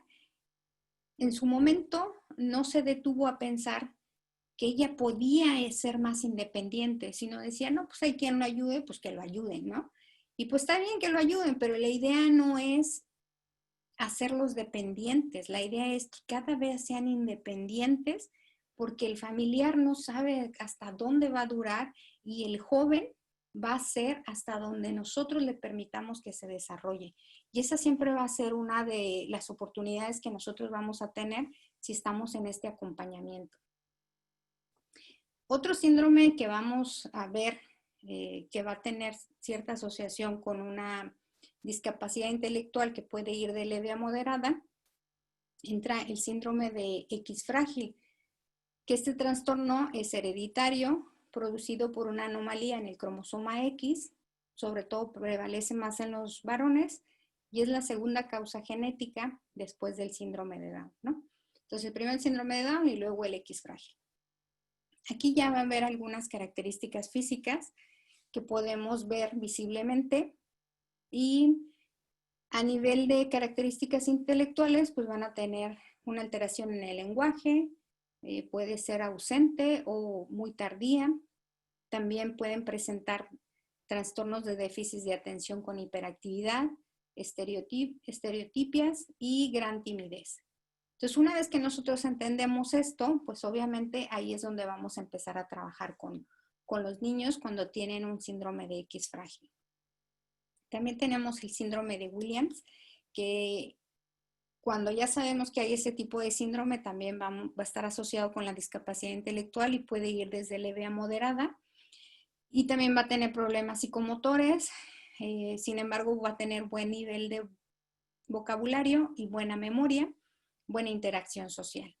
en su momento no se detuvo a pensar que ella podía ser más independiente, sino decía, no, pues hay quien lo ayude, pues que lo ayuden, ¿no? Y pues está bien que lo ayuden, pero la idea no es hacerlos dependientes. La idea es que cada vez sean independientes porque el familiar no sabe hasta dónde va a durar y el joven va a ser hasta donde nosotros le permitamos que se desarrolle. Y esa siempre va a ser una de las oportunidades que nosotros vamos a tener si estamos en este acompañamiento. Otro síndrome que vamos a ver que va a tener cierta asociación con una discapacidad intelectual que puede ir de leve a moderada, entra el síndrome de X frágil, que este trastorno es hereditario, producido por una anomalía en el cromosoma X, sobre todo prevalece más en los varones, y es la segunda causa genética después del síndrome de Down, ¿no? Entonces, primero el síndrome de Down y luego el X frágil. Aquí ya van a ver algunas características físicas que podemos ver visiblemente y a nivel de características intelectuales, pues van a tener una alteración en el lenguaje, puede ser ausente o muy tardía. También pueden presentar trastornos de déficit de atención con hiperactividad, estereotipias y gran timidez. Entonces, una vez que nosotros entendemos esto, pues obviamente ahí es donde vamos a empezar a trabajar con los niños cuando tienen un síndrome de X frágil. También tenemos el síndrome de Williams, que cuando ya sabemos que hay ese tipo de síndrome, también va a estar asociado con la discapacidad intelectual y puede ir desde leve a moderada. Y también va a tener problemas psicomotores, sin embargo va a tener buen nivel de vocabulario y buena memoria, buena interacción social.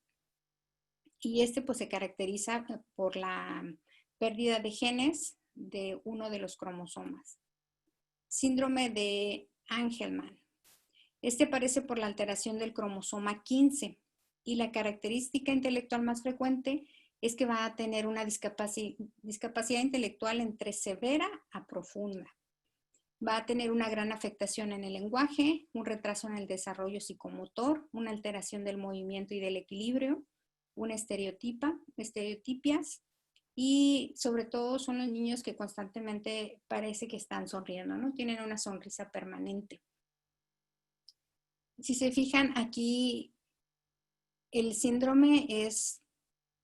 Y este pues se caracteriza por la pérdida de genes de uno de los cromosomas. Síndrome de Angelman. Este aparece por la alteración del cromosoma 15 y la característica intelectual más frecuente es que va a tener una discapacidad intelectual entre severa a profunda. Va a tener una gran afectación en el lenguaje, un retraso en el desarrollo psicomotor, una alteración del movimiento y del equilibrio, una estereotipias y sobre todo son los niños que constantemente parece que están sonriendo, ¿no? Tienen una sonrisa permanente. Si se fijan aquí, el síndrome es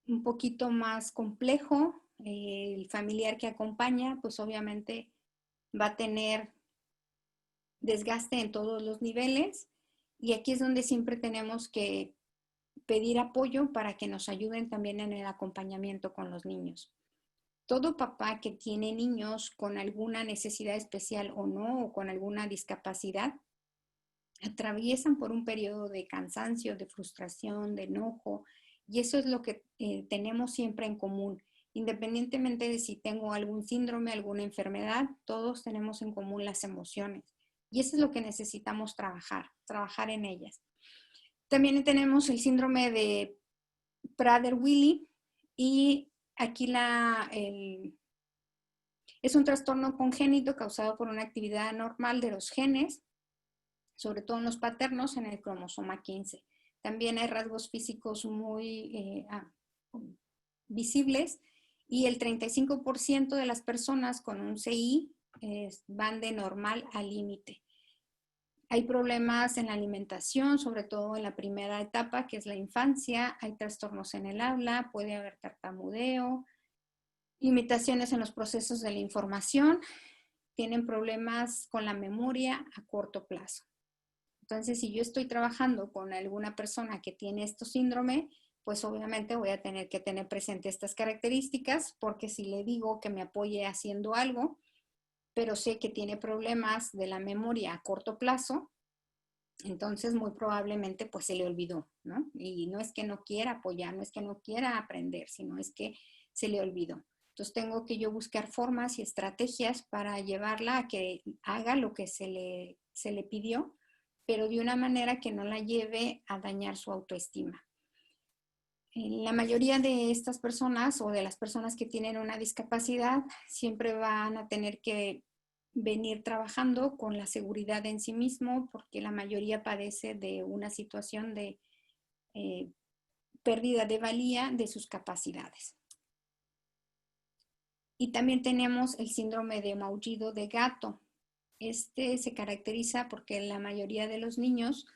un poquito más complejo. El familiar que acompaña, pues obviamente va a tener desgaste en todos los niveles y aquí es donde siempre tenemos que pedir apoyo para que nos ayuden también en el acompañamiento con los niños. Todo papá que tiene niños con alguna necesidad especial o no, o con alguna discapacidad, atraviesan por un periodo de cansancio, de frustración, de enojo, y eso es lo que tenemos siempre en común. Independientemente de si tengo algún síndrome, alguna enfermedad, todos tenemos en común las emociones. Y eso es lo que necesitamos trabajar en ellas. También tenemos el síndrome de Prader-Willi y aquí es un trastorno congénito causado por una actividad anormal de los genes, sobre todo en los paternos, en el cromosoma 15. También hay rasgos físicos muy visibles y el 35% de las personas con un CI van de normal al límite. Hay problemas en la alimentación, sobre todo en la primera etapa, que es la infancia. Hay trastornos en el habla, puede haber tartamudeo, limitaciones en los procesos de la información, tienen problemas con la memoria a corto plazo. Entonces, si yo estoy trabajando con alguna persona que tiene este síndrome, pues obviamente voy a tener que tener presente estas características, porque si le digo que me apoye haciendo algo, pero sé que tiene problemas de la memoria a corto plazo, entonces muy probablemente pues se le olvidó, ¿no? Y no es que no quiera apoyar, no es que no quiera aprender, sino es que se le olvidó. Entonces tengo que yo buscar formas y estrategias para llevarla a que haga lo que se le pidió, pero de una manera que no la lleve a dañar su autoestima. La mayoría de estas personas o de las personas que tienen una discapacidad siempre van a tener que venir trabajando con la seguridad en sí mismo porque la mayoría padece de una situación de pérdida de valía de sus capacidades. Y también tenemos el síndrome de maullido de gato. Este se caracteriza porque la mayoría de los niños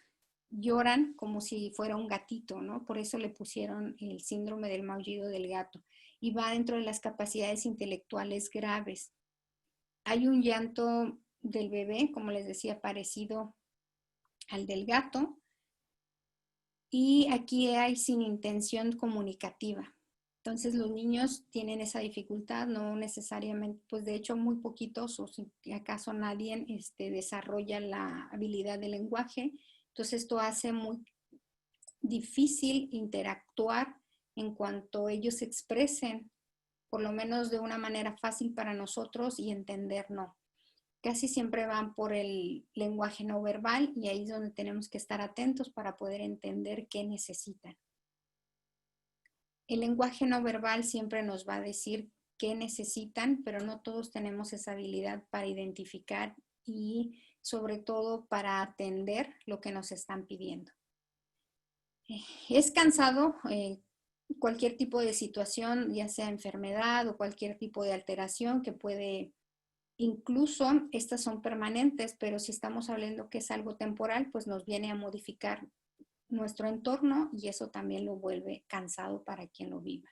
lloran como si fuera un gatito, ¿no? Por eso le pusieron el síndrome del maullido del gato. Y va dentro de las capacidades intelectuales graves. Hay un llanto del bebé, como les decía, parecido al del gato. Y aquí hay sin intención comunicativa. Entonces los niños tienen esa dificultad, no necesariamente, pues de hecho muy poquitos o si acaso nadie desarrolla la habilidad del lenguaje. Entonces esto hace muy difícil interactuar en cuanto ellos se expresen, por lo menos de una manera fácil para nosotros y entender no. Casi siempre van por el lenguaje no verbal y ahí es donde tenemos que estar atentos para poder entender qué necesitan. El lenguaje no verbal siempre nos va a decir qué necesitan, pero no todos tenemos esa habilidad para identificar y sobre todo para atender lo que nos están pidiendo. Es cansado cualquier tipo de situación, ya sea enfermedad o cualquier tipo de alteración que puede, incluso estas son permanentes, pero si estamos hablando que es algo temporal, pues nos viene a modificar nuestro entorno y eso también lo vuelve cansado para quien lo viva.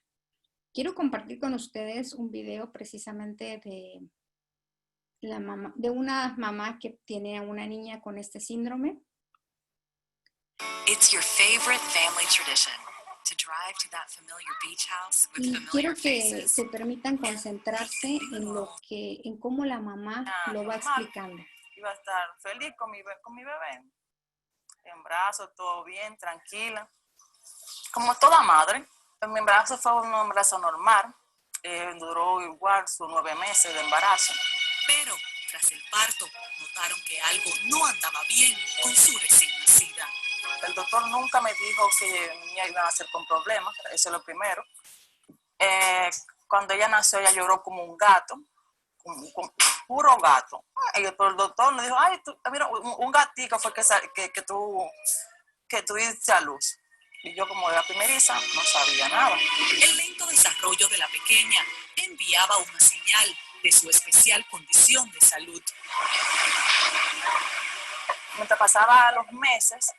Quiero compartir con ustedes un video precisamente de una mamá que tiene a una niña con este síndrome. It's your favorite family tradition to drive to that familiar beach house with Y quiero familiar que faces. se permitan concentrarse en cómo la mamá lo va explicando. Iba a estar feliz con mi bebé, en brazos, todo bien, tranquila. Como toda madre, mi embarazo fue un embarazo normal, duró igual sus 9 meses de embarazo. Pero tras el parto, notaron que algo no andaba bien con su recién nacida. El doctor nunca me dijo que mi niña iba a nacer con problemas, eso es lo primero. Cuando ella nació, ella lloró como un gato, con puro gato. Pero el doctor me dijo, ay, mira, un gatito fue que tú diste a luz. Y yo, como era primeriza, no sabía nada. El lento desarrollo de la pequeña enviaba una señal de su especial condición de salud. Mientras pasaba los meses,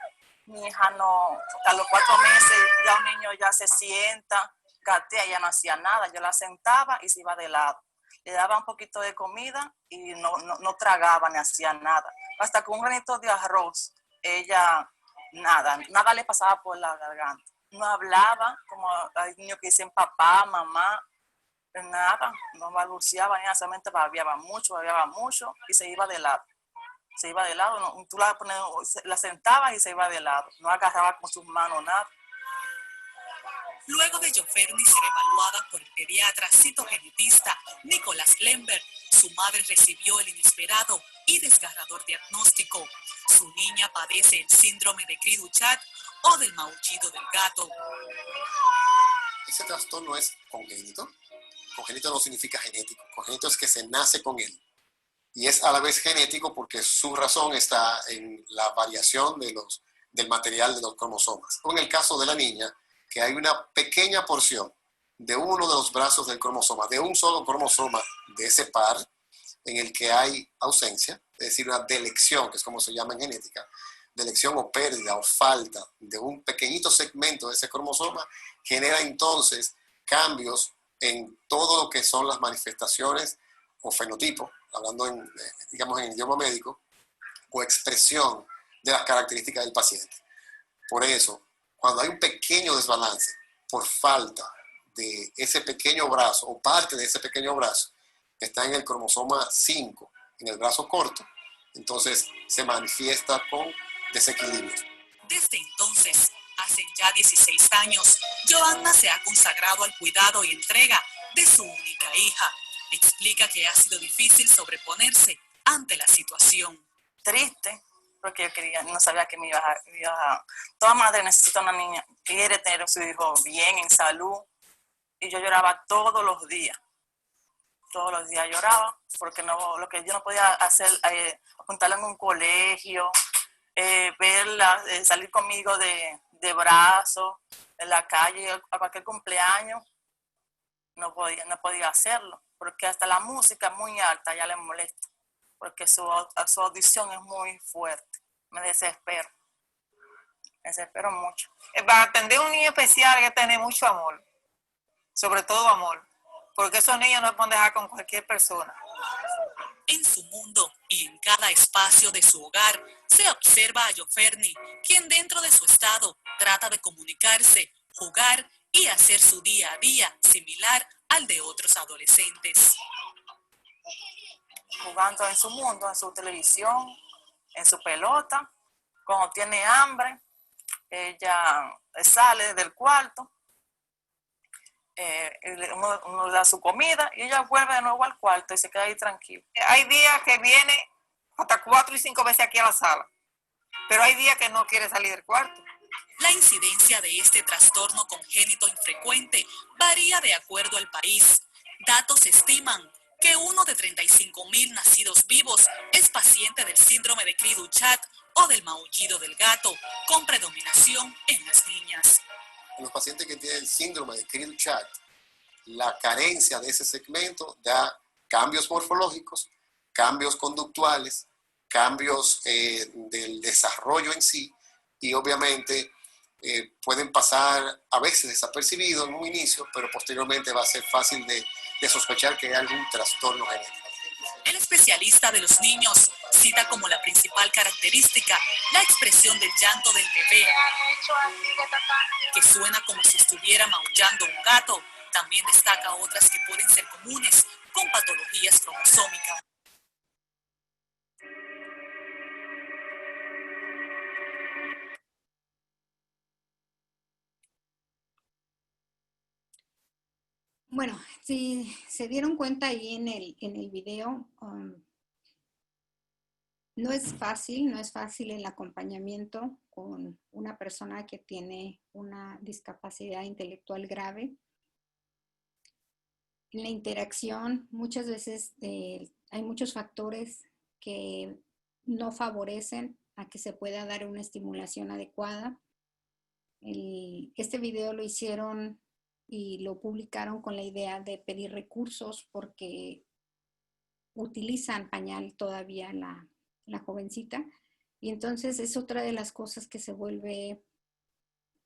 mi hija no, a los 4 meses ya un niño ya se sienta, gatea, ya no hacía nada. Yo la sentaba y se iba de lado. Le daba un poquito de comida y no tragaba ni hacía nada. Hasta con un granito de arroz, ella nada le pasaba por la garganta. No hablaba, como hay niños que dicen papá, mamá, nada, no balbuceaba ni nada, solamente babeaba mucho y se iba de lado. Se iba de lado, no, tú la sentabas y se iba de lado, no agarraba con sus manos nada. Luego de Joferny ser evaluada por el pediatra citogenetista Nicolás Lembert, su madre recibió el inesperado y desgarrador diagnóstico. Su niña padece el síndrome de Cri-du-Chat o del maullido del gato. Ese trastorno es congénito. Congénito no significa genético. Congénito es que se nace con él. Y es a la vez genético porque su razón está en la variación del material de los cromosomas. O en el caso de la niña, que hay una pequeña porción de uno de los brazos del cromosoma, de un solo cromosoma de ese par, en el que hay ausencia, es decir, una delección, que es como se llama en genética, delección o pérdida o falta de un pequeñito segmento de ese cromosoma, genera entonces cambios en todo lo que son las manifestaciones o fenotipos, hablando digamos en idioma médico, o expresión de las características del paciente. Por eso, cuando hay un pequeño desbalance por falta de ese pequeño brazo o parte de ese pequeño brazo que está en el cromosoma 5, en el brazo corto, entonces se manifiesta con desequilibrios. Desde entonces, hace ya 16 años, Joanna se ha consagrado al cuidado y entrega de su única hija. Explica que ha sido difícil sobreponerse ante la situación. Triste, porque yo no sabía que me iba a... Toda madre necesita una niña, quiere tener a su hijo bien, en salud, y yo lloraba todos los días lloraba, porque lo que yo no podía hacer, apuntarla en un colegio, verla, salir conmigo de brazo, en la calle, a cualquier cumpleaños, no podía hacerlo, porque hasta la música muy alta ya le molesta, porque su audición es muy fuerte, me desespero. Me desespero mucho. Para atender a un niño especial hay que tener mucho amor, sobre todo amor, porque esos niños no se pueden dejar con cualquier persona. En su mundo y en cada espacio de su hogar se observa a Yoferni, quien dentro de su estado trata de comunicarse, jugar y hacer su día a día similar al de otros adolescentes. Jugando en su mundo, en su televisión, en su pelota. Cuando tiene hambre, ella sale del cuarto, uno le da su comida y ella vuelve de nuevo al cuarto y se queda ahí tranquila. Hay días que viene hasta 4 y 5 veces aquí a la sala, pero hay días que no quiere salir del cuarto. La incidencia de este trastorno congénito infrecuente varía de acuerdo al país. Datos estiman que 1 de 35,000 nacidos vivos es paciente del síndrome de Cri-du-Chat o del maullido del gato, con predominación en las niñas. En los pacientes que tienen el síndrome de Cri-du-Chat, la carencia de ese segmento da cambios morfológicos, cambios conductuales, cambios del desarrollo en sí, y obviamente pueden pasar a veces desapercibidos en un inicio, pero posteriormente va a ser fácil de sospechar que hay algún trastorno genético. El especialista de los niños cita como la principal característica la expresión del llanto del bebé, que suena como si estuviera maullando un gato. También destaca otras que pueden ser comunes con patologías cromosómicas. Bueno, si se dieron cuenta ahí en el video, no es fácil el acompañamiento con una persona que tiene una discapacidad intelectual grave. En la interacción, muchas veces hay muchos factores que no favorecen a que se pueda dar una estimulación adecuada. Este video lo hicieron y lo publicaron con la idea de pedir recursos porque utilizan pañal todavía la jovencita, y entonces es otra de las cosas que se vuelve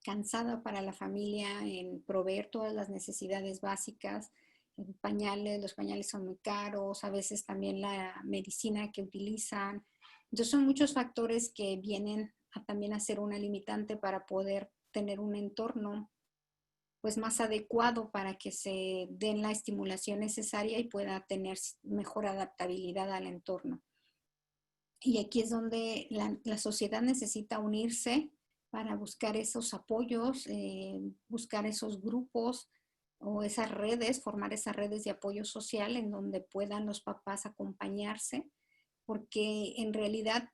cansada para la familia en proveer todas las necesidades básicas. Los pañales son muy caros, a veces también la medicina que utilizan. Entonces son muchos factores que vienen también a ser una limitante para poder tener un entorno pues más adecuado para que se den la estimulación necesaria y pueda tener mejor adaptabilidad al entorno. Y aquí es donde la sociedad necesita unirse para buscar esos apoyos, buscar esos grupos o esas redes, formar esas redes de apoyo social en donde puedan los papás acompañarse, porque en realidad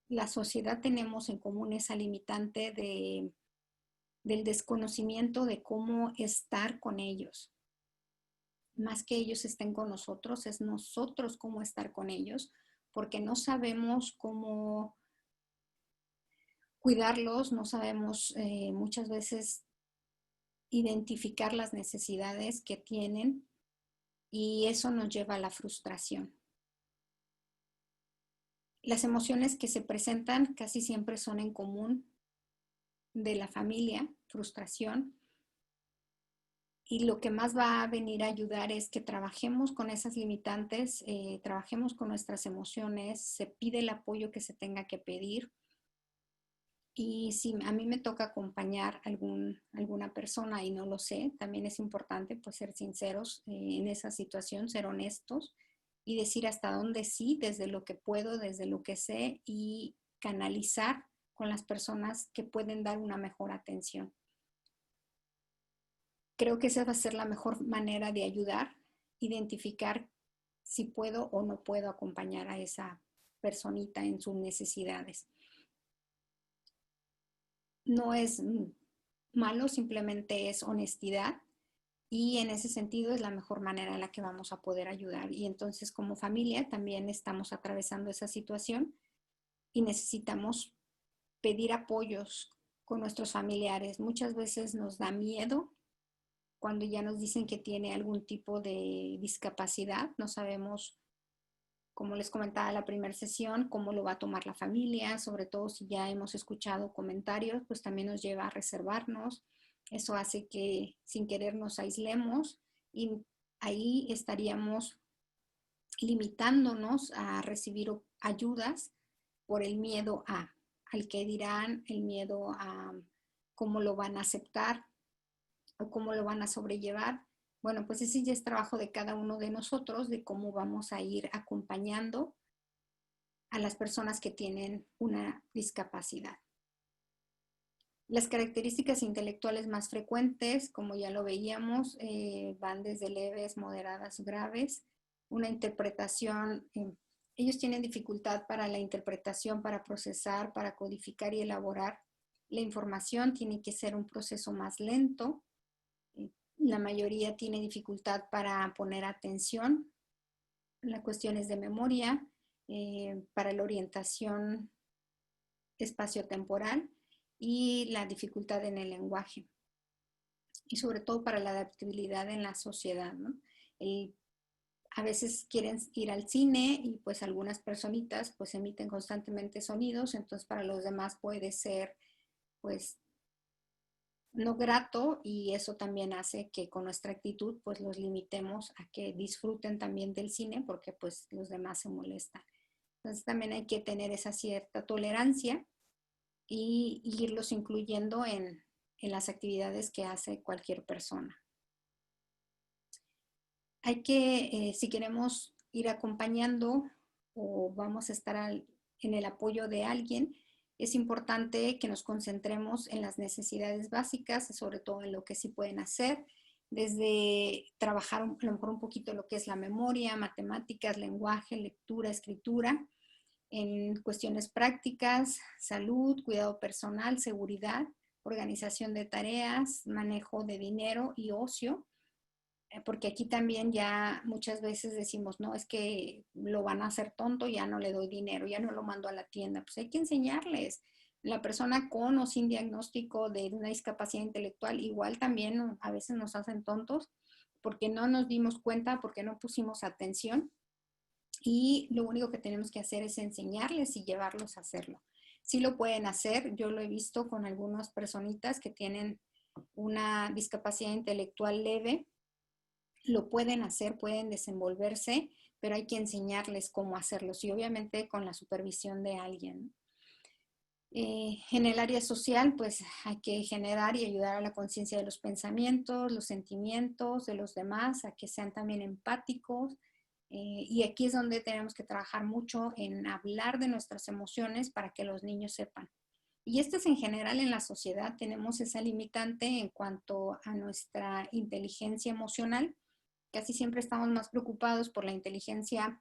la sociedad tenemos en común esa limitante del desconocimiento de cómo estar con ellos. Más que ellos estén con nosotros, es nosotros cómo estar con ellos, porque no sabemos cómo cuidarlos, no sabemos muchas veces identificar las necesidades que tienen, y eso nos lleva a la frustración. Las emociones que se presentan casi siempre son en común de la familia, frustración, y lo que más va a venir a ayudar es que trabajemos con esas limitantes, trabajemos con nuestras emociones, se pide el apoyo que se tenga que pedir. Y si a mí me toca acompañar a alguna persona y no lo sé, también es importante pues ser sinceros en esa situación, ser honestos y decir hasta dónde sí, desde lo que puedo, desde lo que sé, y canalizar con las personas que pueden dar una mejor atención. Creo que esa va a ser la mejor manera de ayudar, identificar si puedo o no puedo acompañar a esa personita en sus necesidades. No es malo, simplemente es honestidad, y en ese sentido es la mejor manera en la que vamos a poder ayudar. Y entonces como familia también estamos atravesando esa situación y necesitamos pedir apoyos con nuestros familiares. Muchas veces nos da miedo cuando ya nos dicen que tiene algún tipo de discapacidad, no sabemos como les comentaba en la primera sesión, cómo lo va a tomar la familia, sobre todo si ya hemos escuchado comentarios, pues también nos lleva a reservarnos. Eso hace que sin querer nos aislemos y ahí estaríamos limitándonos a recibir ayudas por el miedo al que dirán, el miedo a cómo lo van a aceptar o cómo lo van a sobrellevar. Bueno, pues ese ya es trabajo de cada uno de nosotros, de cómo vamos a ir acompañando a las personas que tienen una discapacidad. Las características intelectuales más frecuentes, como ya lo veíamos, van desde leves, moderadas, graves. Una interpretación, ellos tienen dificultad para la interpretación, para procesar, para codificar y elaborar la información. Tiene que ser un proceso más lento. La mayoría tiene dificultad para poner atención. Las cuestiones de memoria, para la orientación espaciotemporal y la dificultad en el lenguaje. Y sobre todo para la adaptabilidad en la sociedad, ¿no? A veces quieren ir al cine y pues algunas personitas pues emiten constantemente sonidos, entonces para los demás puede ser pues no grato y eso también hace que con nuestra actitud pues los limitemos a que disfruten también del cine porque pues los demás se molestan. Entonces también hay que tener esa cierta tolerancia y irlos incluyendo en las actividades que hace cualquier persona. Hay que, si queremos ir acompañando o vamos a estar en el apoyo de alguien, es importante que nos concentremos en las necesidades básicas, sobre todo en lo que sí pueden hacer, desde trabajar a lo mejor un poquito lo que es la memoria, matemáticas, lenguaje, lectura, escritura, en cuestiones prácticas, salud, cuidado personal, seguridad, organización de tareas, manejo de dinero y ocio, porque aquí también ya muchas veces decimos, no, es que lo van a hacer tonto, ya no le doy dinero, ya no lo mando a la tienda. Pues hay que enseñarles. La persona con o sin diagnóstico de una discapacidad intelectual igual también a veces nos hacen tontos porque no nos dimos cuenta, porque no pusimos atención. Y lo único que tenemos que hacer es enseñarles y llevarlos a hacerlo. Sí lo pueden hacer, yo lo he visto con algunas personitas que tienen una discapacidad intelectual leve, lo pueden hacer, pueden desenvolverse, pero hay que enseñarles cómo hacerlo, y obviamente con la supervisión de alguien. En el área social, pues hay que generar y ayudar a la conciencia de los pensamientos, los sentimientos de los demás, a que sean también empáticos. Y aquí es donde tenemos que trabajar mucho en hablar de nuestras emociones para que los niños sepan. Y esto es en general en la sociedad, tenemos esa limitante en cuanto a nuestra inteligencia emocional. Casi siempre estamos más preocupados por la inteligencia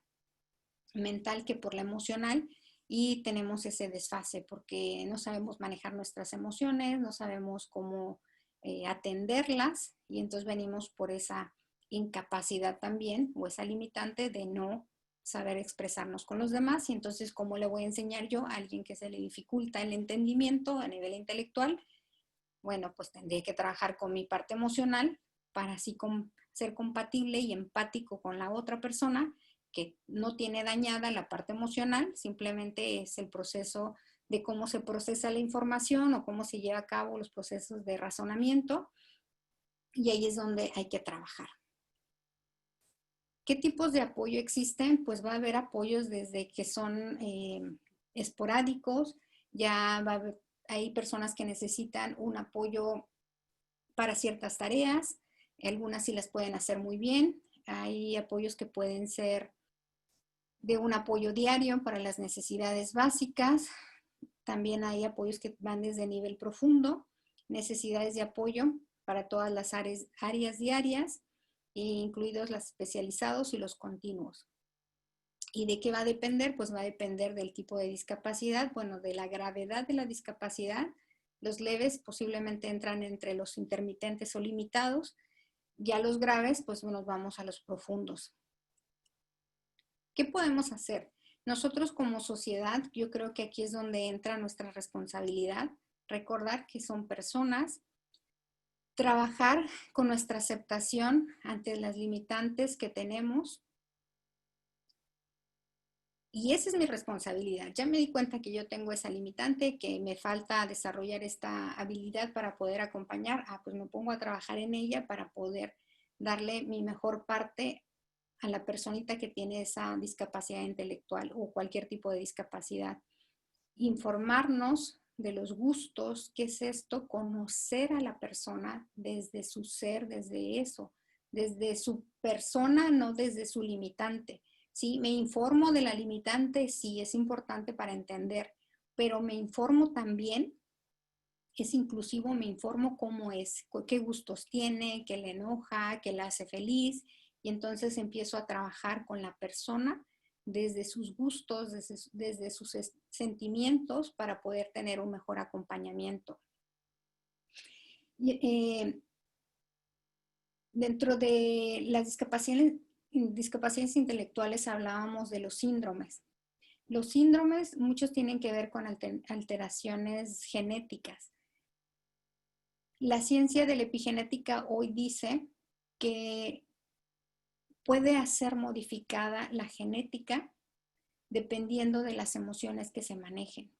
mental que por la emocional y tenemos ese desfase porque no sabemos manejar nuestras emociones, no sabemos cómo atenderlas y entonces venimos por esa incapacidad también o esa limitante de no saber expresarnos con los demás y entonces ¿cómo le voy a enseñar yo a alguien que se le dificulta el entendimiento a nivel intelectual? Bueno, pues tendría que trabajar con mi parte emocional para así ser compatible y empático con la otra persona que no tiene dañada la parte emocional, simplemente es el proceso de cómo se procesa la información o cómo se lleva a cabo los procesos de razonamiento y ahí es donde hay que trabajar. ¿Qué tipos de apoyo existen? Pues va a haber apoyos desde que son esporádicos, ya va a haber, hay personas que necesitan un apoyo para ciertas tareas, algunas sí las pueden hacer muy bien, hay apoyos que pueden ser de un apoyo diario para las necesidades básicas, también hay apoyos que van desde nivel profundo, necesidades de apoyo para todas las áreas diarias, incluidos los especializados y los continuos. ¿Y de qué va a depender? Pues va a depender del tipo de discapacidad, bueno, de la gravedad de la discapacidad. Los leves posiblemente entran entre los intermitentes o limitados. Ya los graves, pues nos vamos a los profundos. ¿Qué podemos hacer? Nosotros como sociedad, yo creo que aquí es donde entra nuestra responsabilidad. Recordar que son personas, trabajar con nuestra aceptación ante las limitantes que tenemos Y esa es mi responsabilidad. Ya me di cuenta que yo tengo esa limitante, que me falta desarrollar esta habilidad para poder acompañar. Pues me pongo a trabajar en ella para poder darle mi mejor parte a la personita que tiene esa discapacidad intelectual o cualquier tipo de discapacidad. Informarnos de los gustos, qué es esto, conocer a la persona desde su ser, desde eso, desde su persona, no desde su limitante. Sí, me informo de la limitante, sí, es importante para entender, pero me informo también, es inclusivo, me informo cómo es, qué gustos tiene, qué le enoja, qué le hace feliz, y entonces empiezo a trabajar con la persona desde sus gustos, desde sus sentimientos para poder tener un mejor acompañamiento. Dentro de las discapacidades intelectuales hablábamos de los síndromes. Los síndromes, muchos tienen que ver con alteraciones genéticas. La ciencia de la epigenética hoy dice que puede ser modificada la genética dependiendo de las emociones que se manejen.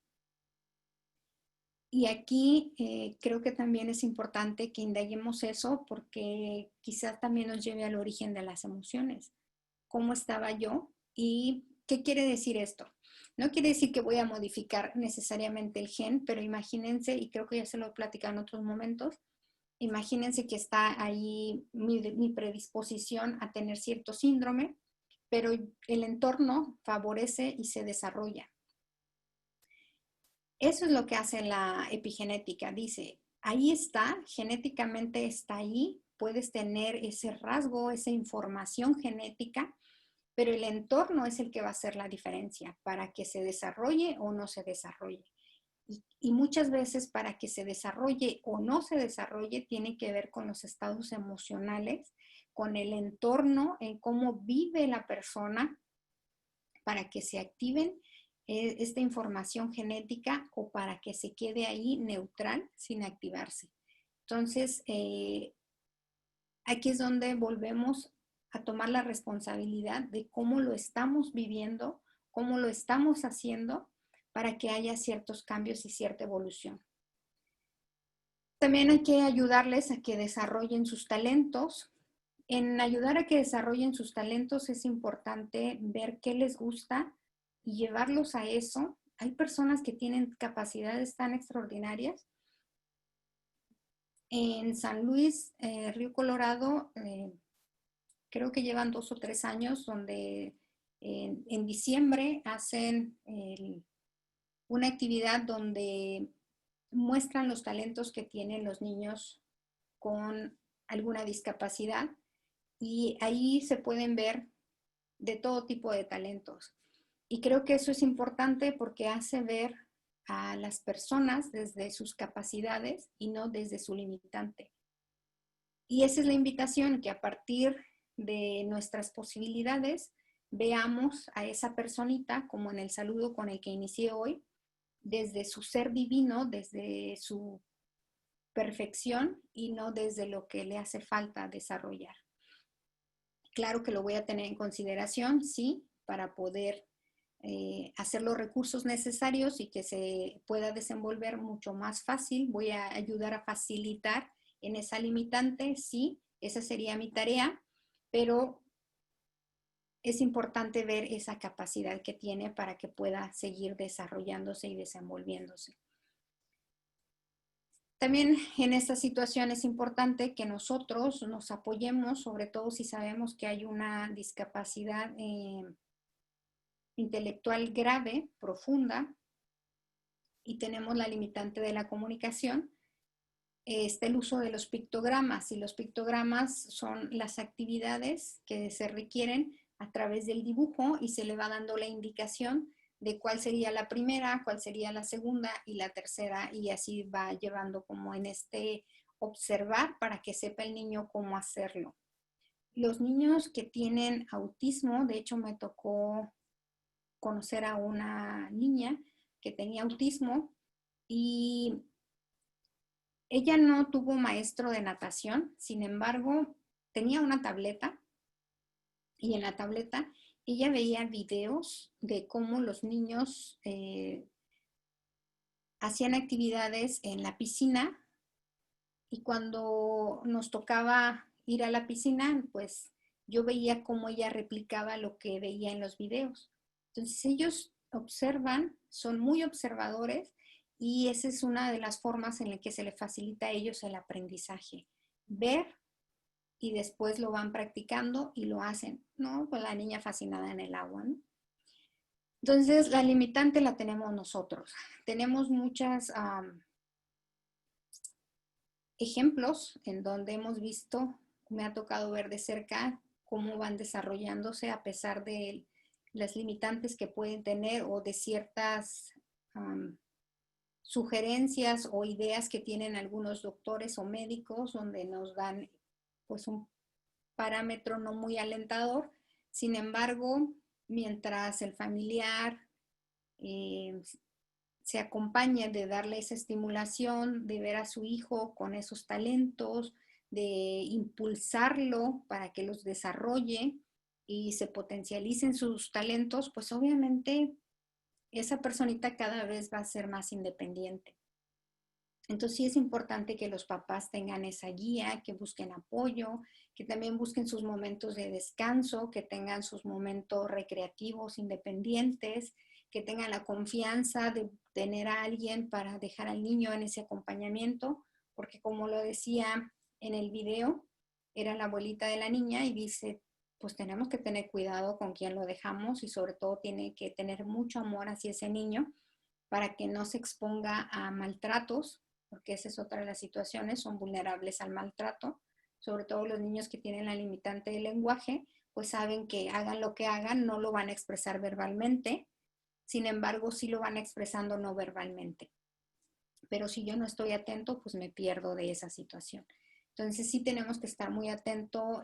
Y aquí creo que también es importante que indaguemos eso porque quizás también nos lleve al origen de las emociones. ¿Cómo estaba yo? ¿Y qué quiere decir esto? No quiere decir que voy a modificar necesariamente el gen, pero imagínense, y creo que ya se lo he platicado en otros momentos, imagínense que está ahí mi predisposición a tener cierto síndrome, pero el entorno favorece y se desarrolla. Eso es lo que hace la epigenética. Dice, ahí está, genéticamente está ahí, puedes tener ese rasgo, esa información genética, pero el entorno es el que va a hacer la diferencia para que se desarrolle o no se desarrolle. Y muchas veces para que se desarrolle o no se desarrolle tiene que ver con los estados emocionales, con el entorno, en cómo vive la persona para que se activen esta información genética o para que se quede ahí neutral sin activarse. Entonces, aquí es donde volvemos a tomar la responsabilidad de cómo lo estamos viviendo, cómo lo estamos haciendo para que haya ciertos cambios y cierta evolución. También hay que ayudarles a que desarrollen sus talentos. En ayudar a que desarrollen sus talentos es importante ver qué les gusta y llevarlos a eso. Hay personas que tienen capacidades tan extraordinarias. En San Luis, Río Colorado, creo que llevan 2 o 3 años donde en diciembre hacen una actividad donde muestran los talentos que tienen los niños con alguna discapacidad y ahí se pueden ver de todo tipo de talentos. Y creo que eso es importante porque hace ver a las personas desde sus capacidades y no desde su limitante. Y esa es la invitación, que a partir de nuestras posibilidades veamos a esa personita, como en el saludo con el que inicié hoy, desde su ser divino, desde su perfección y no desde lo que le hace falta desarrollar. Claro que lo voy a tener en consideración, sí, para poder hacer los recursos necesarios y que se pueda desenvolver mucho más fácil. Voy a ayudar a facilitar en esa limitante, sí, esa sería mi tarea, pero es importante ver esa capacidad que tiene para que pueda seguir desarrollándose y desenvolviéndose. También en esta situación es importante que nosotros nos apoyemos, sobre todo si sabemos que hay una discapacidad intelectual grave, profunda, y tenemos la limitante de la comunicación. Está el uso de los pictogramas, y los pictogramas son las actividades que se requieren a través del dibujo y se le va dando la indicación de cuál sería la primera, cuál sería la segunda y la tercera, y así va llevando como en este observar para que sepa el niño cómo hacerlo. Los niños que tienen autismo, de hecho me tocó conocer a una niña que tenía autismo y ella no tuvo maestro de natación, sin embargo, tenía una tableta y en la tableta ella veía videos de cómo los niños hacían actividades en la piscina, y cuando nos tocaba ir a la piscina, pues yo veía cómo ella replicaba lo que veía en los videos. Entonces ellos observan, son muy observadores, y esa es una de las formas en la que se le facilita a ellos el aprendizaje. Ver y después lo van practicando y lo hacen, ¿no? Pues la niña fascinada en el agua, ¿no? Entonces, la limitante la tenemos nosotros. Tenemos muchos ejemplos en donde hemos visto, me ha tocado ver de cerca cómo van desarrollándose a pesar de las limitantes que pueden tener o de ciertas sugerencias o ideas que tienen algunos doctores o médicos, donde nos dan pues un parámetro no muy alentador. Sin embargo, mientras el familiar se acompaña de darle esa estimulación, de ver a su hijo con esos talentos, de impulsarlo para que los desarrolle y se potencialicen sus talentos, pues obviamente esa personita cada vez va a ser más independiente. Entonces sí es importante que los papás tengan esa guía, que busquen apoyo, que también busquen sus momentos de descanso, que tengan sus momentos recreativos independientes, que tengan la confianza de tener a alguien para dejar al niño en ese acompañamiento, porque como lo decía en el video, era la abuelita de la niña y dice, pues tenemos que tener cuidado con quién lo dejamos y sobre todo tiene que tener mucho amor hacia ese niño para que no se exponga a maltratos, porque esa es otra de las situaciones, son vulnerables al maltrato, sobre todo los niños que tienen la limitante del lenguaje, pues saben que hagan lo que hagan, no lo van a expresar verbalmente, sin embargo, sí lo van expresando no verbalmente. Pero si yo no estoy atento, pues me pierdo de esa situación. Entonces sí tenemos que estar muy atentos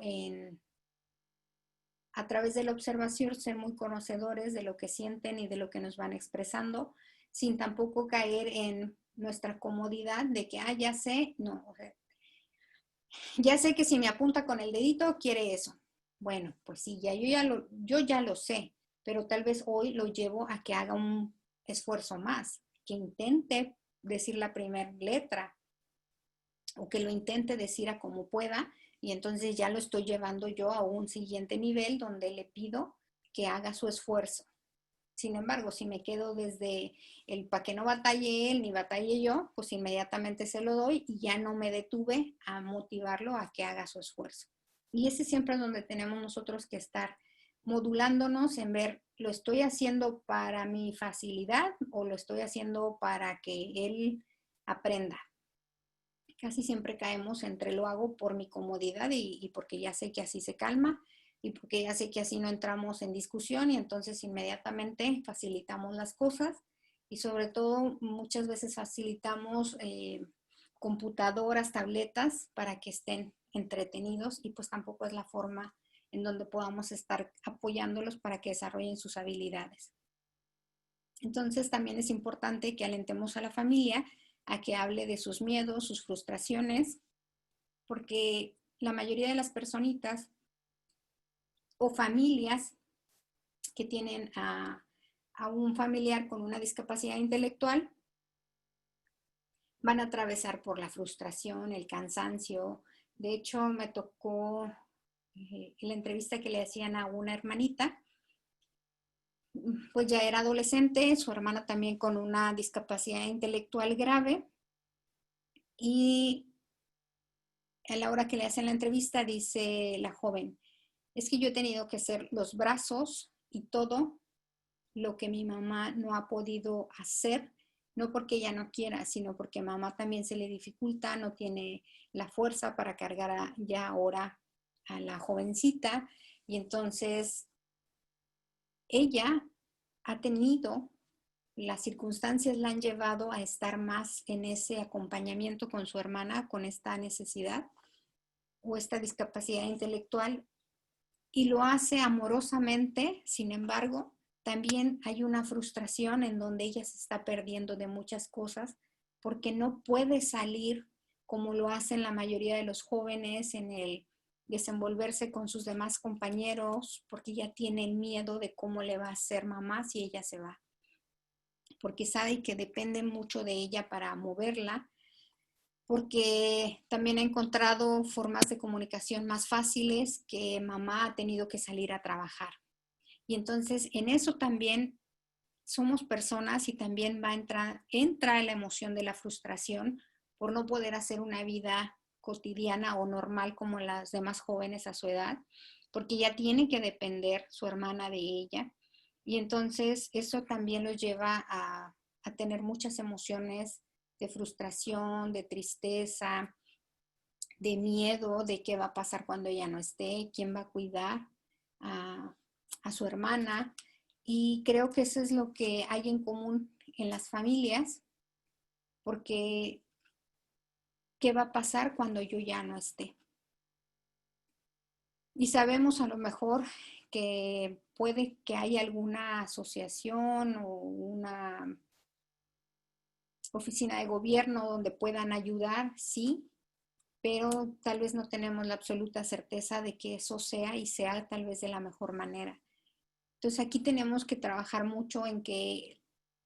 a través de la observación, ser muy conocedores de lo que sienten y de lo que nos van expresando, sin tampoco caer en nuestra comodidad de que, ya sé, no, o sea, ya sé que si me apunta con el dedito, quiere eso. Bueno, pues sí, yo ya lo sé, pero tal vez hoy lo llevo a que haga un esfuerzo más, que intente decir la primera letra o que lo intente decir a como pueda, y entonces ya lo estoy llevando yo a un siguiente nivel donde le pido que haga su esfuerzo. Sin embargo, si me quedo desde el para que no batalle él ni batalle yo, pues inmediatamente se lo doy y ya no me detuve a motivarlo a que haga su esfuerzo. Y ese siempre es donde tenemos nosotros que estar modulándonos en ver, ¿lo estoy haciendo para mi facilidad o lo estoy haciendo para que él aprenda? Casi siempre caemos entre lo hago por mi comodidad y porque ya sé que así se calma y porque ya sé que así no entramos en discusión y entonces inmediatamente facilitamos las cosas y sobre todo muchas veces facilitamos computadoras, tabletas para que estén entretenidos y pues tampoco es la forma en donde podamos estar apoyándolos para que desarrollen sus habilidades. Entonces también es importante que alentemos a la familia a que hable de sus miedos, sus frustraciones, porque la mayoría de las personitas o familias que tienen a un familiar con una discapacidad intelectual van a atravesar por la frustración, el cansancio. De hecho, me tocó la entrevista que le hacían a una hermanita, pues ya era adolescente, su hermana también con una discapacidad intelectual grave, y a la hora que le hacen la entrevista dice la joven, es que yo he tenido que hacer los brazos y todo lo que mi mamá no ha podido hacer, no porque ella no quiera, sino porque mamá también se le dificulta, no tiene la fuerza para cargar ya ahora a la jovencita, y entonces ella ha tenido, las circunstancias la han llevado a estar más en ese acompañamiento con su hermana, con esta necesidad o esta discapacidad intelectual, y lo hace amorosamente. Sin embargo, también hay una frustración en donde ella se está perdiendo de muchas cosas porque no puede salir como lo hacen la mayoría de los jóvenes en el desenvolverse con sus demás compañeros, porque ya tiene el miedo de cómo le va a hacer mamá si ella se va. Porque sabe que depende mucho de ella para moverla, porque también ha encontrado formas de comunicación más fáciles, que mamá ha tenido que salir a trabajar. Y entonces en eso también somos personas y también entra la emoción de la frustración por no poder hacer una vida cotidiana o normal como las demás jóvenes a su edad, porque ya tiene que depender su hermana de ella. Y entonces eso también los lleva a tener muchas emociones de frustración, de tristeza, de miedo de qué va a pasar cuando ella no esté, quién va a cuidar a su hermana. Y creo que eso es lo que hay en común en las familias, porque ¿qué va a pasar cuando yo ya no esté? Y sabemos a lo mejor que puede que haya alguna asociación o una oficina de gobierno donde puedan ayudar, sí, pero tal vez no tenemos la absoluta certeza de que eso sea y sea tal vez de la mejor manera. Entonces aquí tenemos que trabajar mucho en que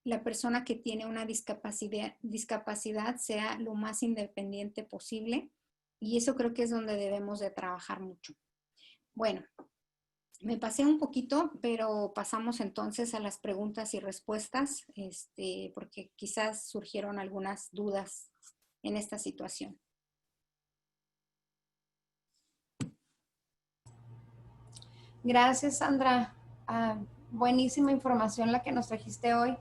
la persona que tiene una discapacidad sea lo más independiente posible, y eso creo que es donde debemos de trabajar mucho. Bueno, me pasé un poquito, pero pasamos entonces a las preguntas y respuestas, porque quizás surgieron algunas dudas en esta situación. Gracias, Sandra. Buenísima información la que nos trajiste hoy.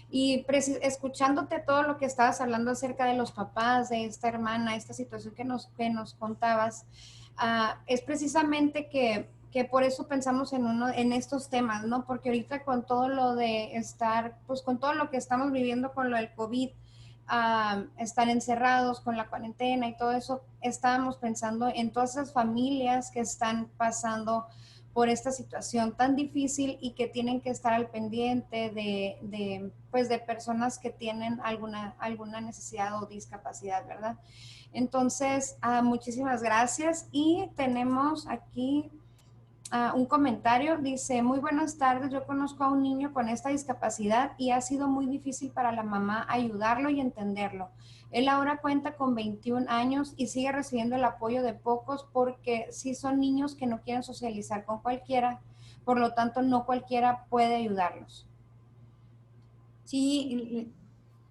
Y escuchándote todo lo que estabas hablando acerca de los papás, de esta hermana, esta situación que nos contabas, es precisamente que por eso pensamos en estos temas, ¿no? Porque ahorita con todo lo de estar, pues con todo lo que estamos viviendo con lo del COVID, estar encerrados con la cuarentena y todo eso, estábamos pensando en todas esas familias que están pasando por esta situación tan difícil y que tienen que estar al pendiente de personas que tienen alguna necesidad o discapacidad, ¿verdad? Entonces, muchísimas gracias. Y tenemos aquí un comentario. Dice, muy buenas tardes, yo conozco a un niño con esta discapacidad y ha sido muy difícil para la mamá ayudarlo y entenderlo. Él ahora cuenta con 21 años y sigue recibiendo el apoyo de pocos porque sí son niños que no quieren socializar con cualquiera, por lo tanto no cualquiera puede ayudarlos. Sí,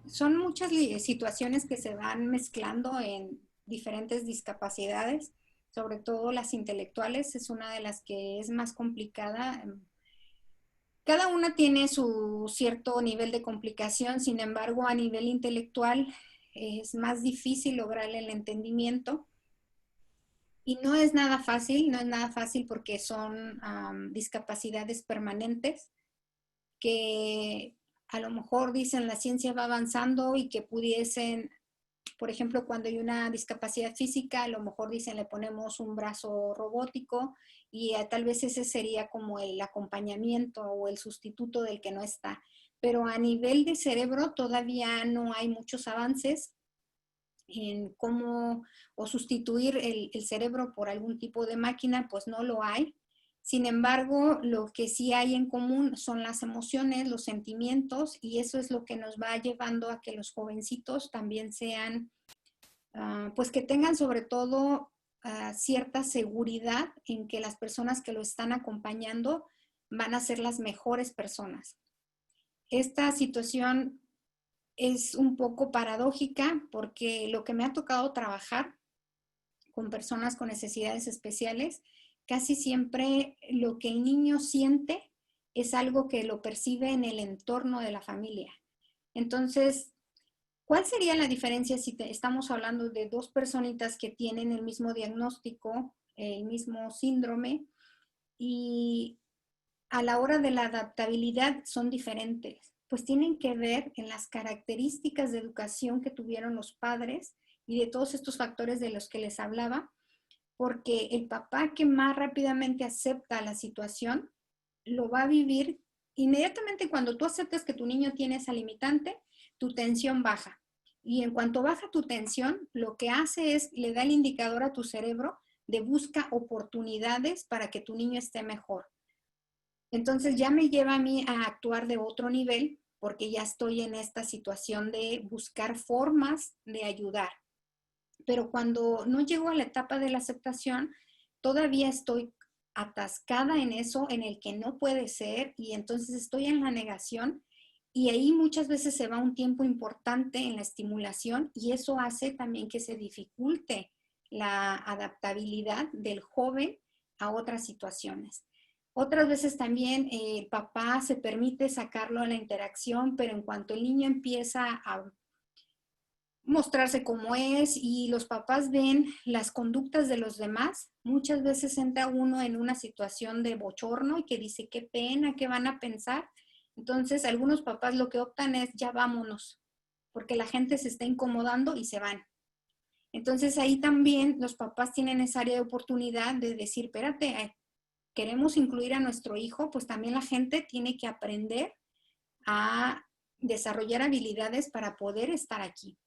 son muchas situaciones que se van mezclando en diferentes discapacidades, sobre todo las intelectuales, es una de las que es más complicada. Cada una tiene su cierto nivel de complicación, sin embargo, a nivel intelectual es más difícil lograr el entendimiento. Y no es nada fácil porque son discapacidades permanentes que a lo mejor dicen la ciencia va avanzando y que pudiesen, por ejemplo, cuando hay una discapacidad física, a lo mejor dicen le ponemos un brazo robótico y tal vez ese sería como el acompañamiento o el sustituto del que no está. Pero a nivel de cerebro todavía no hay muchos avances en cómo o sustituir el cerebro por algún tipo de máquina, pues no lo hay. Sin embargo, lo que sí hay en común son las emociones, los sentimientos, y eso es lo que nos va llevando a que los jovencitos también sean, pues que tengan sobre todo cierta seguridad en que las personas que lo están acompañando van a ser las mejores personas. Esta situación es un poco paradójica porque lo que me ha tocado trabajar con personas con necesidades especiales, casi siempre lo que el niño siente es algo que lo percibe en el entorno de la familia. Entonces, ¿cuál sería la diferencia si estamos hablando de dos personitas que tienen el mismo diagnóstico, el mismo síndrome, y a la hora de la adaptabilidad son diferentes? Pues tienen que ver en las características de educación que tuvieron los padres y de todos estos factores de los que les hablaba, porque el papá que más rápidamente acepta la situación lo va a vivir inmediatamente. Cuando tú aceptas que tu niño tiene esa limitante, tu tensión baja. Y en cuanto baja tu tensión, lo que hace es, le da el indicador a tu cerebro de busca oportunidades para que tu niño esté mejor. Entonces ya me lleva a mí a actuar de otro nivel porque ya estoy en esta situación de buscar formas de ayudar. Pero cuando no llego a la etapa de la aceptación, todavía estoy atascada en eso, en el que no puede ser, y entonces estoy en la negación, y ahí muchas veces se va un tiempo importante en la estimulación, y eso hace también que se dificulte la adaptabilidad del joven a otras situaciones. Otras veces también el papá se permite sacarlo a la interacción, pero en cuanto el niño empieza a mostrarse como es y los papás ven las conductas de los demás, muchas veces entra uno en una situación de bochorno y que dice, qué pena, qué van a pensar. Entonces, algunos papás lo que optan es, ya vámonos, porque la gente se está incomodando y se van. Entonces, ahí también los papás tienen esa área de oportunidad de decir, espérate, queremos incluir a nuestro hijo, pues también la gente tiene que aprender a desarrollar habilidades para poder estar aquí.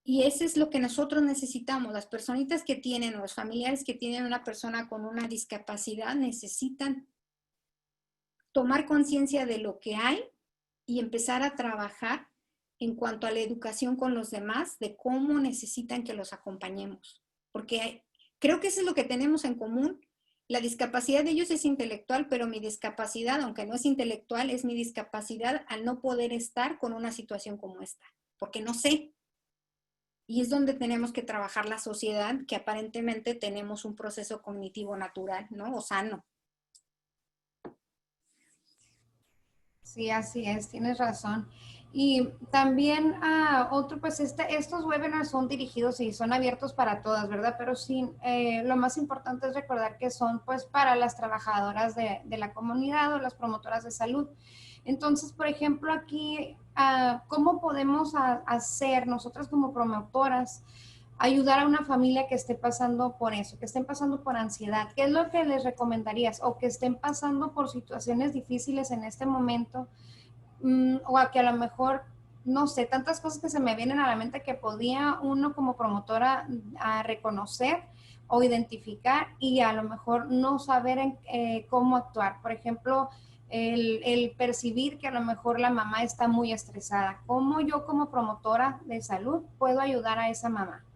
Y eso es lo que nosotros necesitamos. Las personitas que tienen o los familiares que tienen una persona con una discapacidad necesitan tomar conciencia de lo que hay y empezar a trabajar en cuanto a la educación con los demás, de cómo necesitan que los acompañemos. Porque creo que eso es lo que tenemos en común. La discapacidad de ellos es intelectual, pero mi discapacidad, aunque no es intelectual, es mi discapacidad al no poder estar con una situación como esta, porque no sé. Y es donde tenemos que trabajar la sociedad, que aparentemente tenemos un proceso cognitivo natural, ¿no? O sano. Sí, así es, tienes razón. Y también otro, pues estos webinars son dirigidos y son abiertos para todas, ¿verdad? Pero sí, lo más importante es recordar que son pues para las trabajadoras de la comunidad o las promotoras de salud. Entonces, por ejemplo, aquí, ¿cómo podemos hacer nosotras como promotoras ayudar a una familia que esté pasando por eso, que estén pasando por ansiedad? ¿Qué es lo que les recomendarías? O que estén pasando por situaciones difíciles en este momento, o a que a lo mejor, no sé, tantas cosas que se me vienen a la mente que podía uno como promotora a reconocer o identificar y a lo mejor no saber cómo actuar. Por ejemplo, el percibir que a lo mejor la mamá está muy estresada. ¿Cómo yo como promotora de salud puedo ayudar a esa mamá?